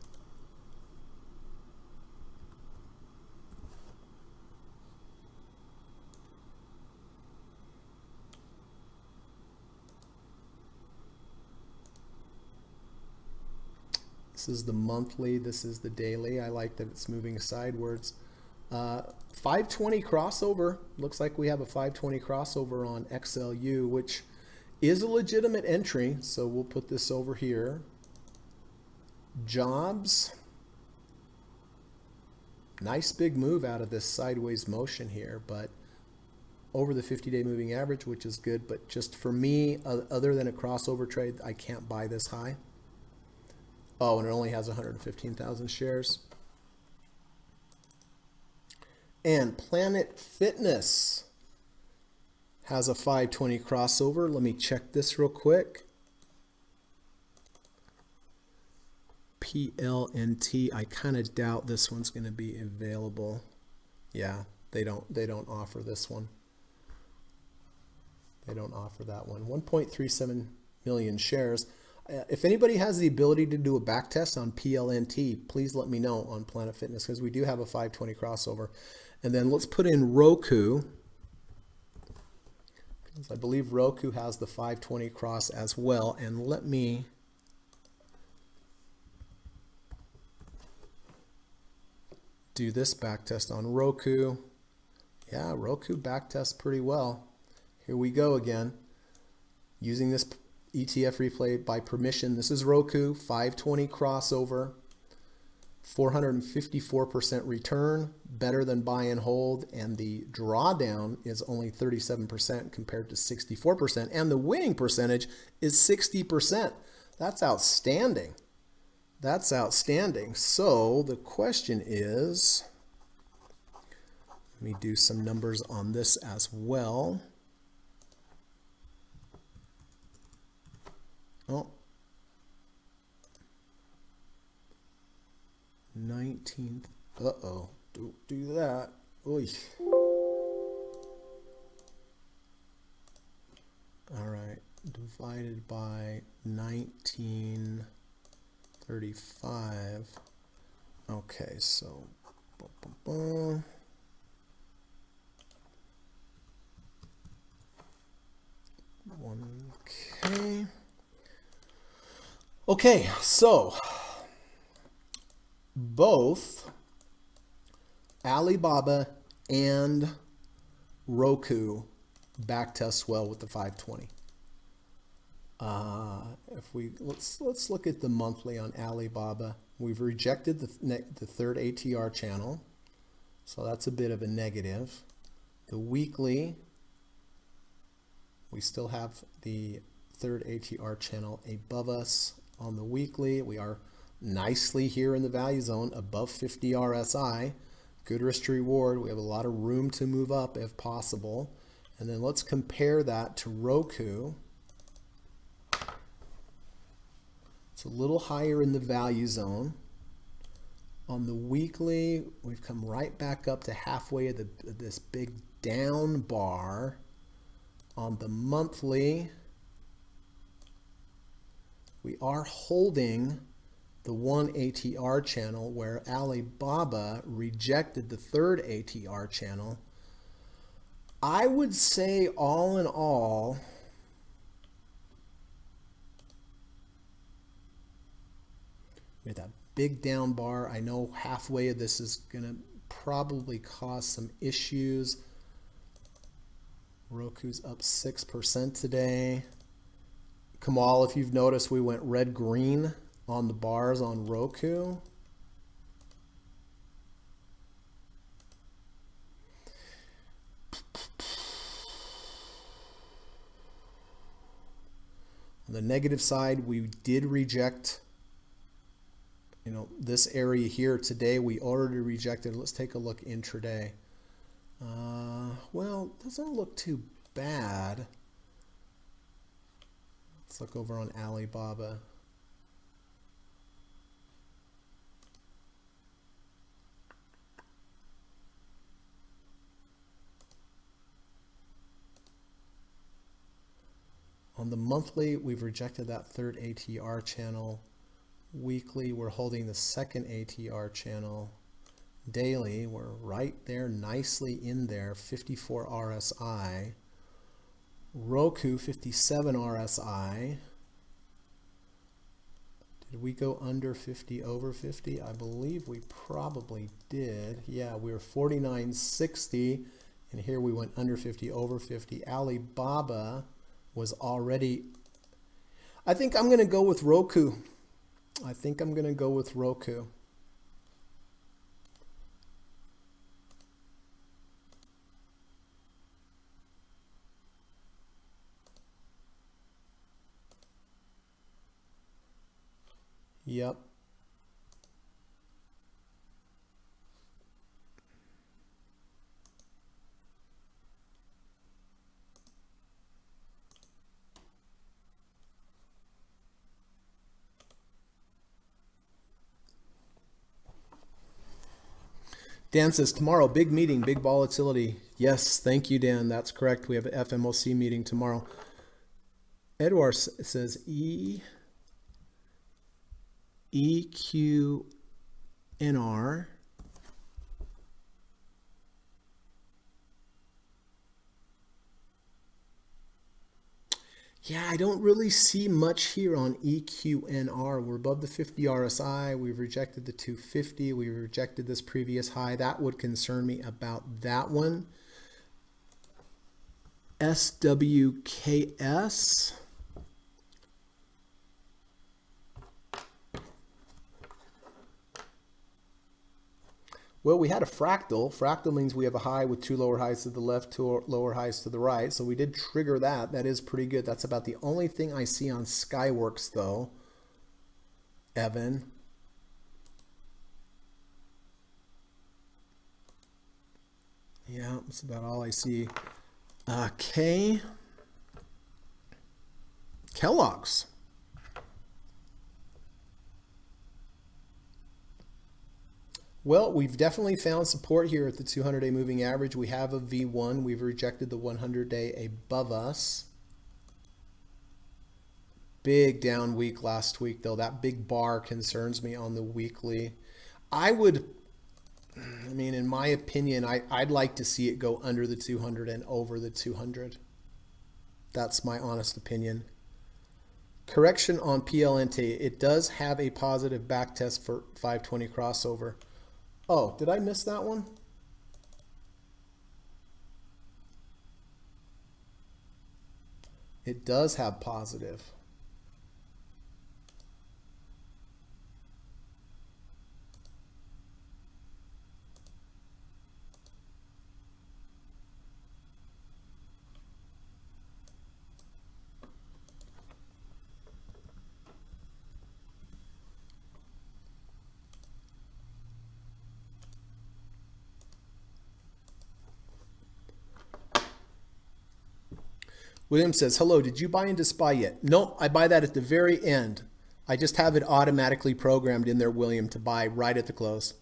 Speaker 1: This is the monthly, this is the daily. I like that it's moving sideways. 520 crossover. Looks like we have a 520 crossover on XLU, which is a legitimate entry. So we'll put this over here. Jobs. Nice big move out of this sideways motion here, but over the 50-day moving average, which is good. But just for me, other than a crossover trade, I can't buy this high. Oh, and it only has 115,000 shares. And Planet Fitness has a 520 crossover. Let me check this real quick. PLNT. I kind of doubt this one's going to be available. Yeah, they don't offer this one. They don't offer that one. 1.37 million shares. If anybody has the ability to do a back test on PLNT, please let me know on Planet Fitness, because we do have a 520 crossover. And then let's put in Roku, because I believe Roku has the 520 cross as well. And let me do this back test on Roku. Yeah, Roku back tests pretty well. Here we go again. Using this ETF replay by permission. This is Roku, 520 crossover, 454% return, better than buy and hold, and the drawdown is only 37% compared to 64%, and the winning percentage is 60%. That's outstanding. That's outstanding. So the question is, let me do some numbers on this as well. Oh, 19th. Uh-oh. Don't do that. Oy. All right. Divided by 1935. Okay, so. Okay. Okay, so both Alibaba and Roku back test well with the 520. If we let's look at the monthly on Alibaba. We've rejected the third ATR channel, so that's a bit of a negative. The weekly, we still have the third ATR channel above us. On the weekly, we are nicely here in the value zone above 50 RSI. Good risk to reward. We have a lot of room to move up if possible. And then let's compare that to Roku. It's a little higher in the value zone. On the weekly, we've come right back up to halfway of this big down bar. On the monthly, we are holding the one ATR channel where Alibaba rejected the third ATR channel. I would say all in all, with that big down bar, I know halfway of this is going to probably cause some issues. Roku's up 6% today. Kamal, if you've noticed, we went red-green on the bars on Roku. On the negative side, we did reject, this area here today. We already rejected. Let's take a look intraday. Well, doesn't look too bad. Let's look over on Alibaba. On the monthly, we've rejected that third ATR channel. Weekly, we're holding the second ATR channel. Daily, we're right there, nicely in there, 54 RSI. Roku, 57 RSI. Did we go under 50, over 50? I believe we probably did. Yeah, we were 49.60, and here we went under 50, over 50. Alibaba was already, I think I'm going to go with Roku. I think I'm going to go with Roku. Yep. Dan says, tomorrow, big meeting, big volatility. Yes, thank you, Dan. That's correct. We have an FMOC meeting tomorrow. Edward says, EQNR. Yeah, I don't really see much here on EQNR. We're above the 50 RSI. We've rejected the 250. We rejected this previous high. That would concern me about that one. SWKS. Well, we had a fractal. Fractal means we have a high with two lower highs to the left, two lower highs to the right. So we did trigger that. That is pretty good. That's about the only thing I see on Skyworks, though. Evan. Yeah, that's about all I see. Kellogg's. Well, we've definitely found support here at the 200-day moving average. We have a V1. We've rejected the 100-day above us. Big down week last week, though. That big bar concerns me on the weekly. I mean, in my opinion, I'd like to see it go under the 200 and over the 200. That's my honest opinion. Correction on PLNT. It does have a positive back test for 520 crossover. Oh, did I miss that one? It does have positive. William says, hello, did you buy into SPY yet? Nope, I buy that at the very end. I just have it automatically programmed in there, William, to buy right at the close.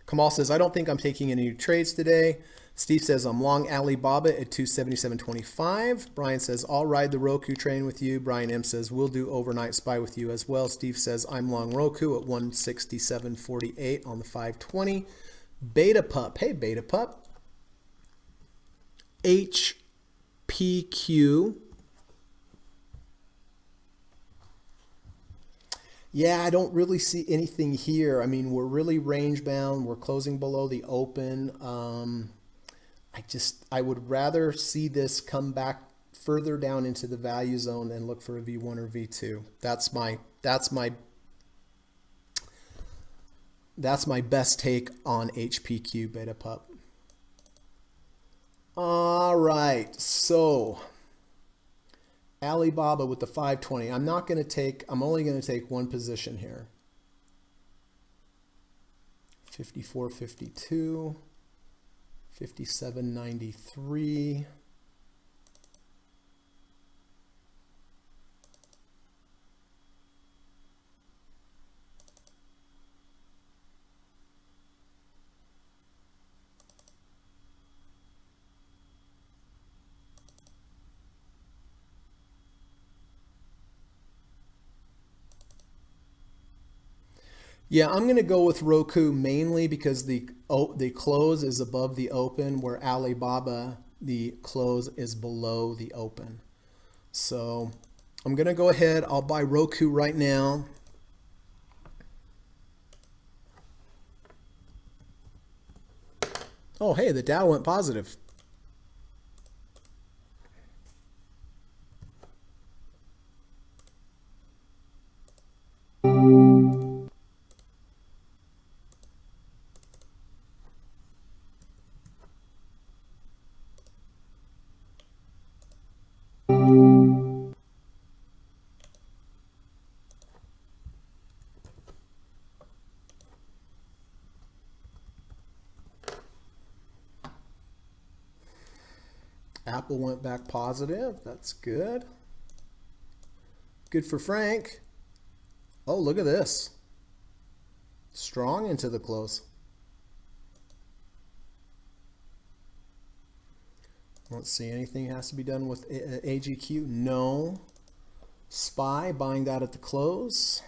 Speaker 1: Kamal says, I don't think I'm taking any new trades today. Steve says, I'm long Alibaba at 277.25. Brian says, I'll ride the Roku train with you. Brian M says, we'll do overnight SPY with you as well. Steve says, I'm long Roku at 167.48 on the 520. Beta Pup. Hey, Beta Pup. HPQ. Yeah, I don't really see anything here. I mean, we're really range bound. We're closing below the open. I would rather see this come back further down into the value zone and look for a V1 or V2. That's my best take on HPQ, Beta Pup. All right, so Alibaba with the 520. I'm only going to take one position here. 54.52, 57.93. Yeah, I'm going to go with Roku mainly because the close is above the open, where Alibaba, the close is below the open. So I'm going to go ahead. I'll buy Roku right now. Oh, hey, the Dow went positive. Apple went back positive. That's good. Good for Frank. Oh, look at this. Strong into the close. Let's see, anything has to be done with AGQ? No. SPY, buying that at the close.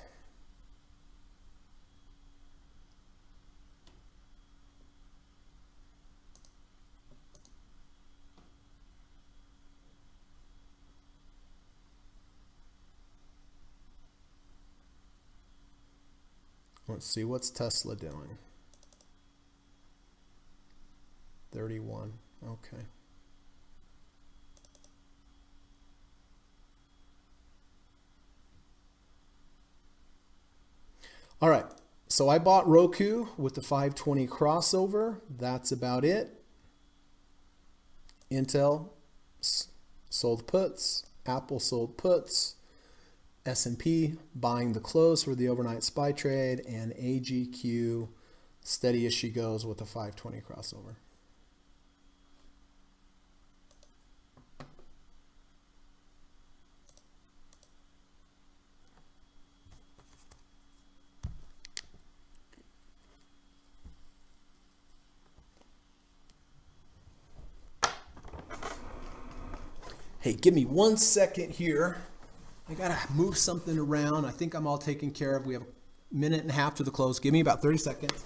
Speaker 1: Let's see, what's Tesla doing? 31, okay. All right, so I bought Roku with the 520 crossover. That's about it. Intel sold puts, Apple sold puts, S&P buying the close for the overnight SPY trade, and AGQ steady as she goes with the 520 crossover. Hey, give me 1 second here. I gotta move something around. I think I'm all taken care of. We have a minute and a half to the close. Give me about 30 seconds.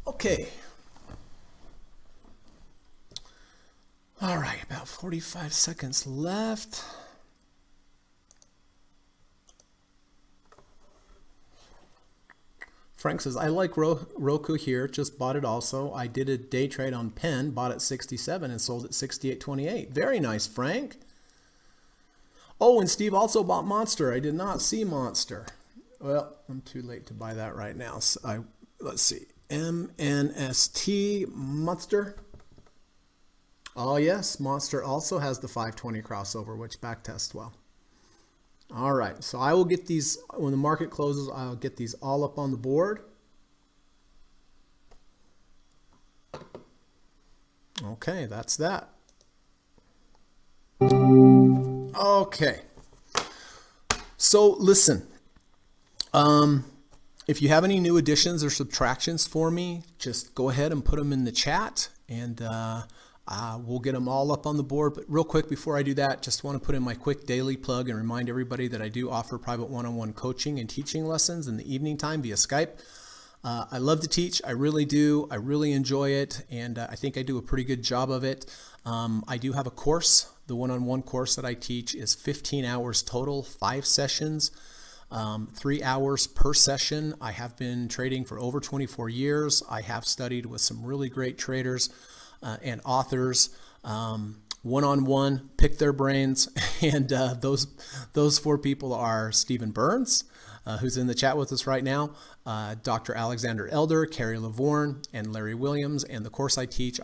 Speaker 1: Okay. All right, about 45 seconds left. Frank says, I like Roku here, just bought it also. I did a day trade on Penn, bought at 67 and sold at 68.28. Very nice, Frank. Oh, and Steve also bought Monster. I did not see Monster. Well, I'm too late to buy that right now. So let's see. MNST Monster. Oh yes, Monster also has the 520 crossover, which backtests well. All right, so I will get these, when the market closes, I'll get these all up on the board. Okay, that's that. Okay, so listen, if you have any new additions or subtractions for me, just go ahead and put them in the chat, and We'll get them all up on the board, but real quick before I do that, just want to put in my quick daily plug and remind everybody that I do offer private one-on-one coaching and teaching lessons in the evening time via Skype. I love to teach. I really do. I really enjoy it, and I think I do a pretty good job of it. I do have a course. The one-on-one course that I teach is 15 hours total, 5 sessions, 3 hours per session. I have been trading for over 24 years. I have studied with some really great traders and authors, one-on-one, pick their brains. And those 4 people are Stephen Burns, who's in the chat with us right now, Dr. Alexander Elder, Carrie Lavorne, and Larry Williams. And the course I teach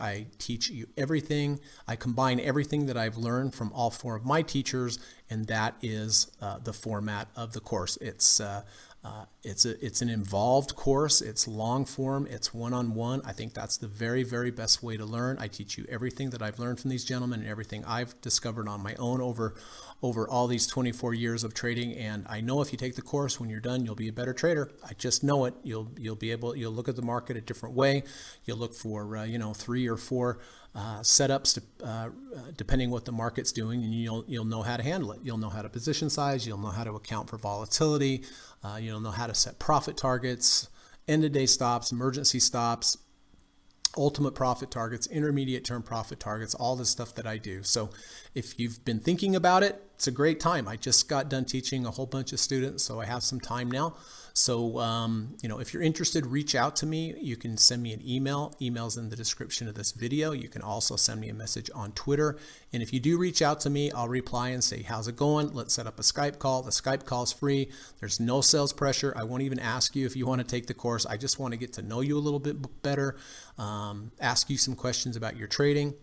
Speaker 1: you everything. I combine everything that I've learned from all 4 of my teachers, and that is the format of the course. It's an involved course. It's long form. It's one-on-one. I think that's the very, very best way to learn. I teach you everything that I've learned from these gentlemen and everything I've discovered on my own over all these 24 years of trading. And I know if you take the course, when you're done, you'll be a better trader. I just know it. You'll look at the market a different way. You'll look for 3 or 4 setups depending what the market's doing, and you'll know how to handle it. You'll know how to position size. You'll know how to account for volatility. You'll know how to set profit targets, end of day stops, emergency stops, ultimate profit targets, intermediate term profit targets, all the stuff that I do. So if you've been thinking about it, it's a great time. I just got done teaching a whole bunch of students, so I have some time now. So, if you're interested, reach out to me. You can send me an email. Email's in the description of this video. You can also send me a message on Twitter. And if you do reach out to me, I'll reply and say, how's it going? Let's set up a Skype call. The Skype call is free. There's no sales pressure. I won't even ask you if you want to take the course. I just want to get to know you a little bit better, ask you some questions about your trading,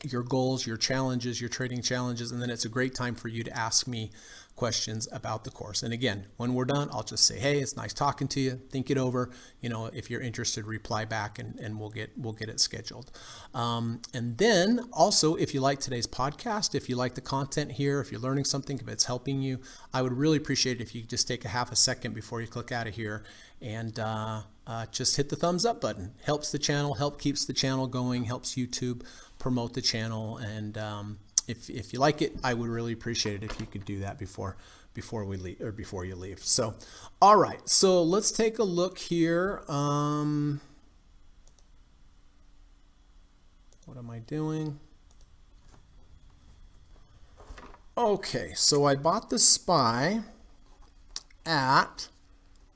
Speaker 1: your goals, your challenges, your trading challenges, and then it's a great time for you to ask me questions about the course. And again, when we're done, I'll just say, hey, it's nice talking to you. Think it over. If you're interested, reply back and we'll get it scheduled. And then also, if you like today's podcast, if you like the content here, if you're learning something, if it's helping you, I would really appreciate it if you could just take a half a second before you click out of here and just hit the thumbs up button. Helps the channel, keeps the channel going, helps YouTube promote the channel. And if you like it, I would really appreciate it if you could do that before we leave, or before you leave. So, all right. So let's take a look here. What am I doing? Okay. So I bought the SPY at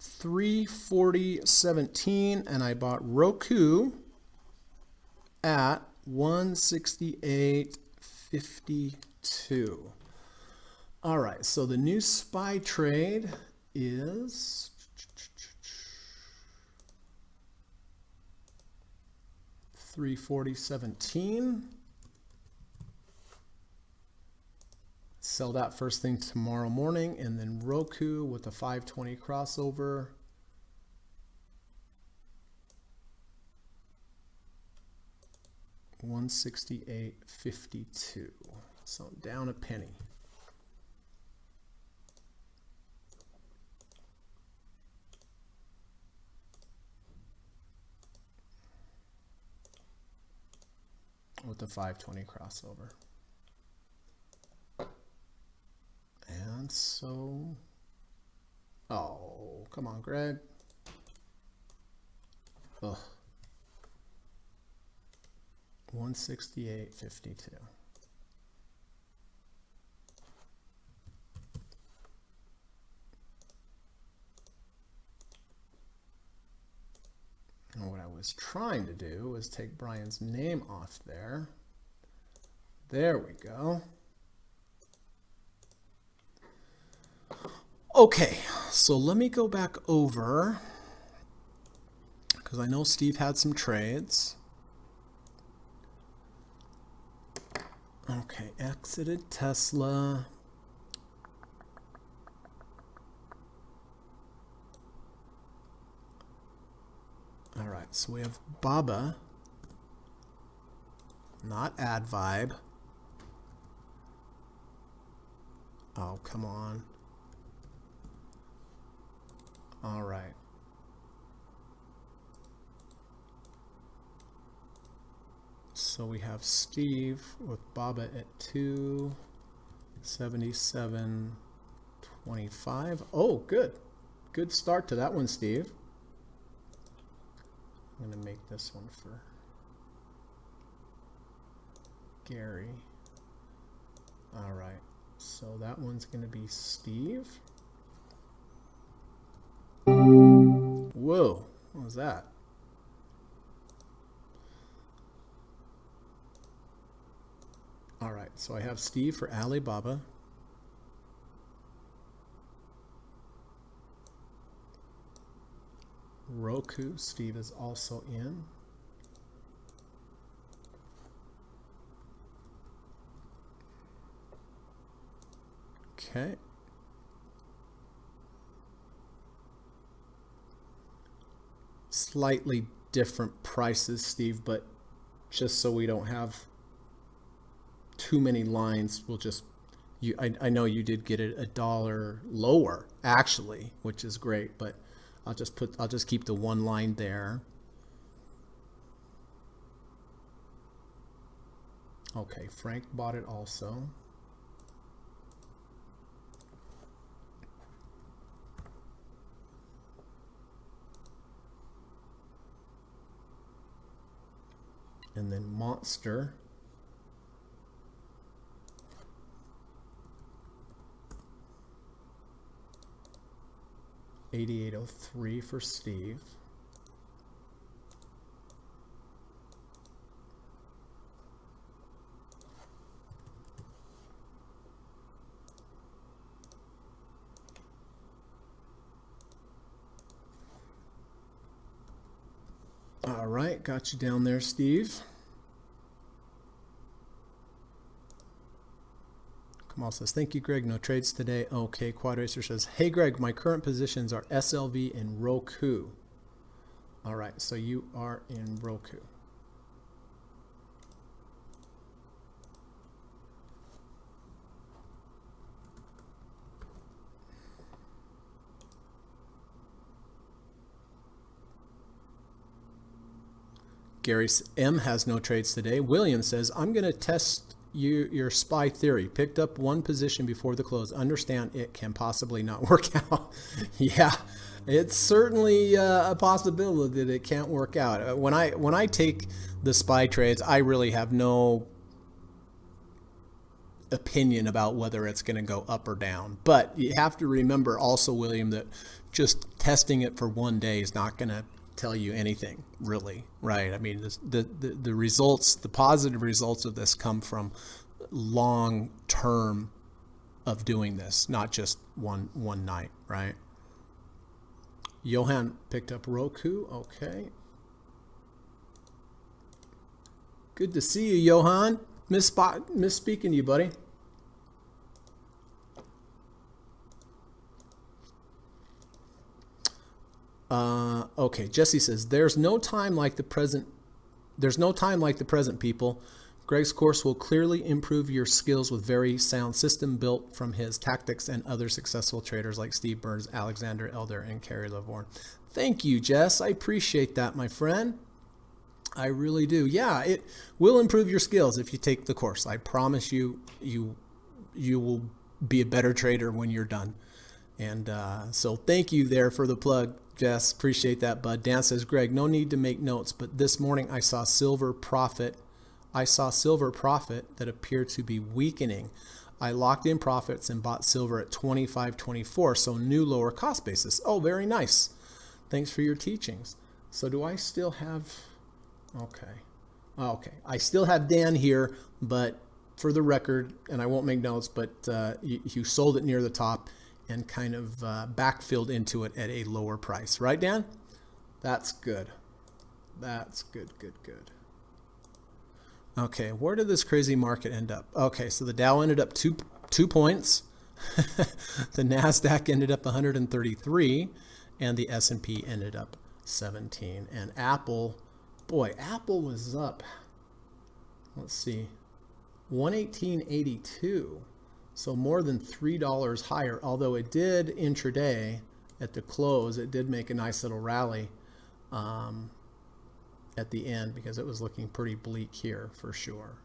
Speaker 1: 340.17, and I bought Roku at 168.52. All right, so the new SPY trade is $340.17. Sell that first thing tomorrow morning, and then Roku with a 520 crossover. $168.52. So down a penny. With the 520 crossover. And so, oh, come on, Greg. Ugh. 168.52. And what I was trying to do was take Brian's name off there. There we go. Okay, so let me go back over, because I know Steve had some trades. Okay, exited Tesla. All right, so we have Baba, not AdVibe. Oh, come on. All right. So we have Steve with Baba at 277.25. Oh, good. Good start to that one, Steve. I'm going to make this one for Gary. All right. So that one's going to be Steve. Whoa. What was that? All right, so I have Steve for Alibaba. Roku, Steve is also in. Okay. Slightly different prices, Steve, but just so we don't have too many lines, we'll just, I know you did get it $1 lower actually, which is great, but I'll just keep the one line there. Okay, Frank bought it also. And then Monster. $88.03 for Steve. All right, got you down there, Steve. Kamal says, thank you, Greg. No trades today. Okay, Quad Racer says, hey, Greg, my current positions are SLV and Roku. All right, so you are in Roku. Gary M has no trades today. William says, I'm going to test your SPY theory. Picked up one position before the close. Understand it can possibly not work out. Yeah, it's certainly a possibility that it can't work out. When I take the SPY trades, I really have no opinion about whether it's going to go up or down. But you have to remember also, William, that just testing it for one day is not going to tell you anything really, right? I mean, the results, the positive results of this come from long term of doing this, not just one night, right? Johan picked up Roku. Okay, good to see you, Johan. Miss speaking to you, buddy. Okay, Jesse says, there's no time like the present, people. Greg's course will clearly improve your skills with very sound system built from his tactics and other successful traders like Steve Burns, Alexander Elder, and Kerry Lavorne. Thank you, Jess. I appreciate that, my friend. I really do. Yeah, it will improve your skills if you take the course. I promise you, you will be a better trader when you're done. And so thank you there for the plug, Jess. Appreciate that, bud. Dan says, Greg, no need to make notes, but this morning I saw silver profit that appeared to be weakening. I locked in profits and bought silver at $25.24, so new lower cost basis. Oh, very nice. Thanks for your teachings. So do I still have... Okay. I still have Dan here, but for the record, and I won't make notes, but you sold it near the top and kind of backfilled into it at a lower price. Right, Dan? That's good. That's good. Okay, where did this crazy market end up? Okay, so the Dow ended up two points. The NASDAQ ended up 133, and the S&P ended up 17. And Apple, boy, Apple was up, let's see, 118.82. So more than $3 higher, although it did intraday at the close, it did make a nice little rally. And at the end because it was looking pretty bleak here for sure.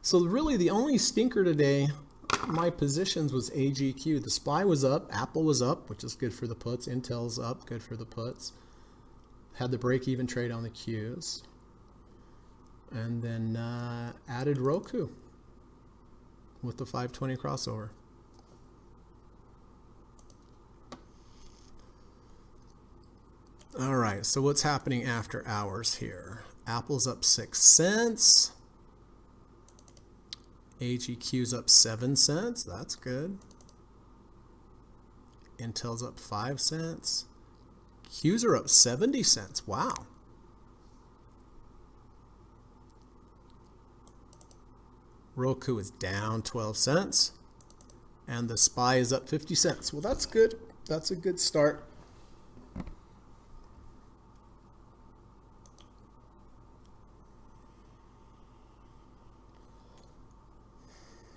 Speaker 1: So really the only stinker today, my positions, was AGQ. The SPY was up, Apple was up, which is good for the puts. Intel's up, good for the puts. Had the break-even trade on the Qs. And then added Roku with the 520 crossover. All right, so what's happening after hours here? Apple's up 6 cents. AGQ's up 7 cents. That's good. Intel's up 5 cents. Qs are up 70 cents. Wow. Roku is down 12 cents. And the SPY is up 50 cents. Well, that's good. That's a good start.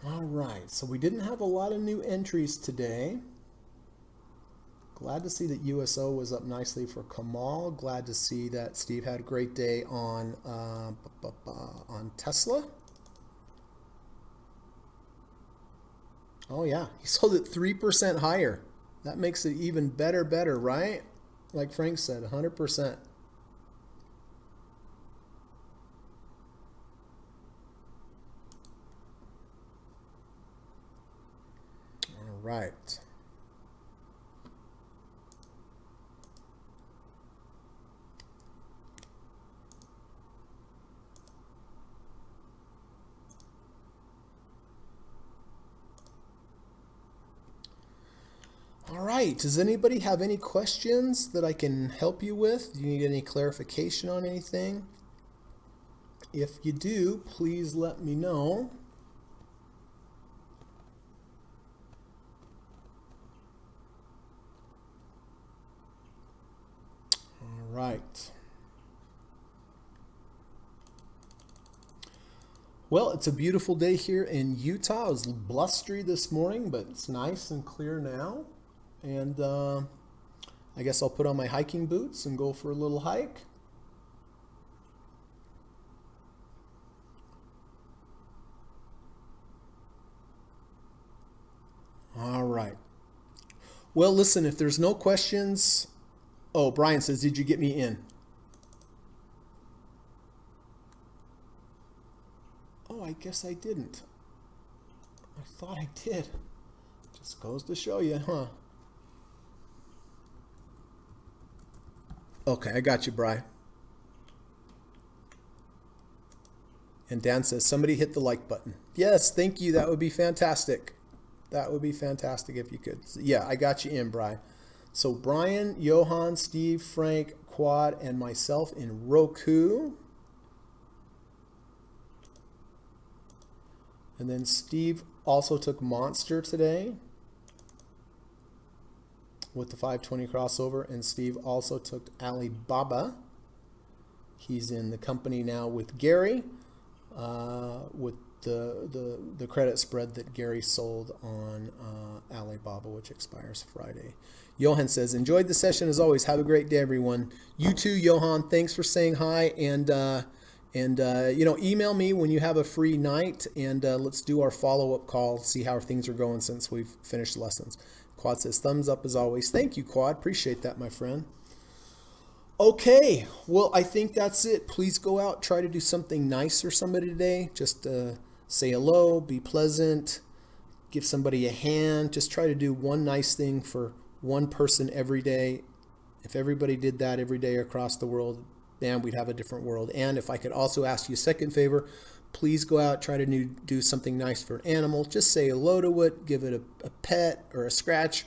Speaker 1: All right, so we didn't have a lot of new entries today. Glad to see that USO was up nicely for Kamal. Glad to see that Steve had a great day on Tesla. Oh yeah, he sold it 3% higher. That makes it even better, right? Like Frank said, 100%. All right. All right, does anybody have any questions that I can help you with? Do you need any clarification on anything? If you do, please let me know. All right. Well, it's a beautiful day here in Utah. It was blustery this morning, but it's nice and clear now. And I guess I'll put on my hiking boots and go for a little hike. All right. Well, listen, if there's no questions. Oh, Brian says, did you get me in? Oh, I guess I didn't. I thought I did. Just goes to show you, huh? Okay, I got you, Bri. And Dan says, somebody hit the like button. Yes, thank you. That would be fantastic. That would be fantastic if you could. Yeah, I got you in, Bri. So Brian, Johan, Steve, Frank, Quad, and myself in Roku. And then Steve also took Monster today with the 520 crossover, and Steve also took Alibaba. He's in the company now with Gary, with the credit spread that Gary sold on Alibaba, which expires Friday. Johan says, enjoyed the session as always. Have a great day, everyone. You too, Johan. Thanks for saying hi, and email me when you have a free night, and let's do our follow-up call, see how things are going since we've finished lessons. Quad says, thumbs up as always. Thank you, Quad. Appreciate that, my friend. Okay, well, I think that's it. Please go out, try to do something nice for somebody today. Just say hello, be pleasant, give somebody a hand. Just try to do one nice thing for one person every day. If everybody did that every day across the world, man, we'd have a different world. And if I could also ask you a second favor, please go out, try to do something nice for an animal. Just say hello to it, give it a pet or a scratch,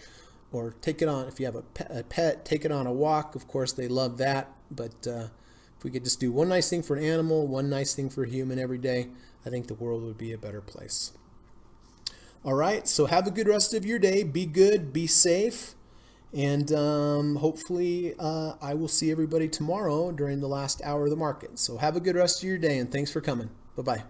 Speaker 1: or take it on, if you have a pet, take it on a walk. Of course, they love that. But if we could just do one nice thing for an animal, one nice thing for a human every day, I think the world would be a better place. All right, so have a good rest of your day. Be good, be safe, And hopefully I will see everybody tomorrow during the last hour of the market. So have a good rest of your day, and thanks for coming. Bye-bye.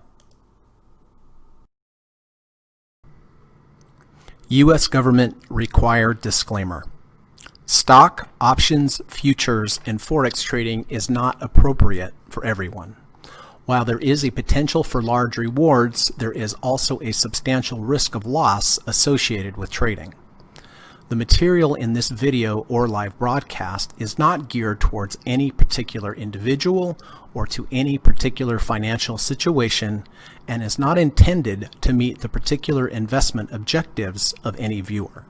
Speaker 1: U.S. government required disclaimer. Stock, options, futures, and forex trading is not appropriate for everyone. While there is a potential for large rewards, there is also a substantial risk of loss associated with trading. The material in this video or live broadcast is not geared towards any particular individual or to any particular financial situation and is not intended to meet the particular investment objectives of any viewer.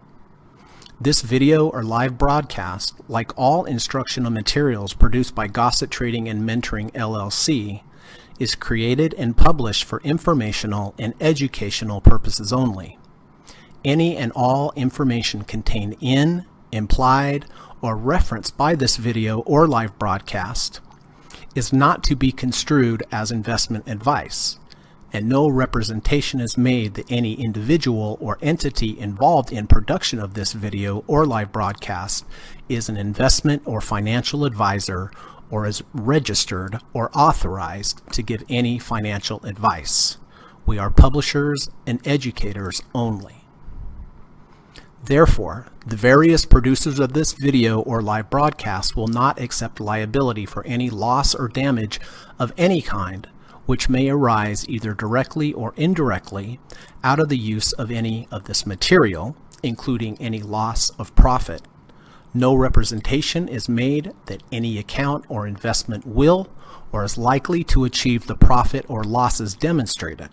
Speaker 1: This video or live broadcast, like all instructional materials produced by Gossett Trading and Mentoring LLC, is created and published for informational and educational purposes only. Any and all information contained in, implied, or referenced by this video or live broadcast is not to be construed as investment advice, and no representation is made that any individual or entity involved in production of this video or live broadcast is an investment or financial advisor or is registered or authorized to give any financial advice. We are publishers and educators only. Therefore, the various producers of this video or live broadcast will not accept liability for any loss or damage of any kind which may arise either directly or indirectly out of the use of any of this material, including any loss of profit. No representation is made that any account or investment will or is likely to achieve the profit or losses demonstrated.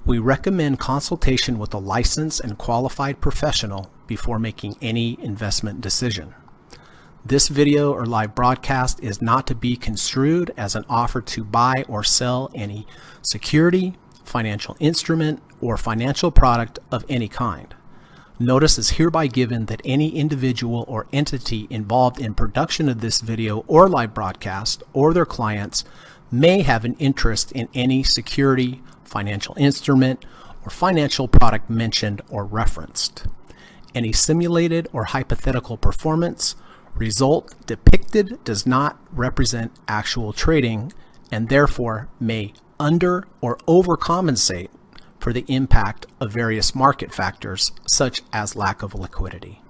Speaker 1: We recommend consultation with a licensed and qualified professional before making any investment decision. This video or live broadcast is not to be construed as an offer to buy or sell any security, financial instrument, or financial product of any kind. Notice is hereby given that any individual or entity involved in production of this video or live broadcast or their clients may have an interest in any security, financial instrument, or financial product mentioned or referenced. Any simulated or hypothetical performance result depicted does not represent actual trading and therefore may under or overcompensate for the impact of various market factors such as lack of liquidity.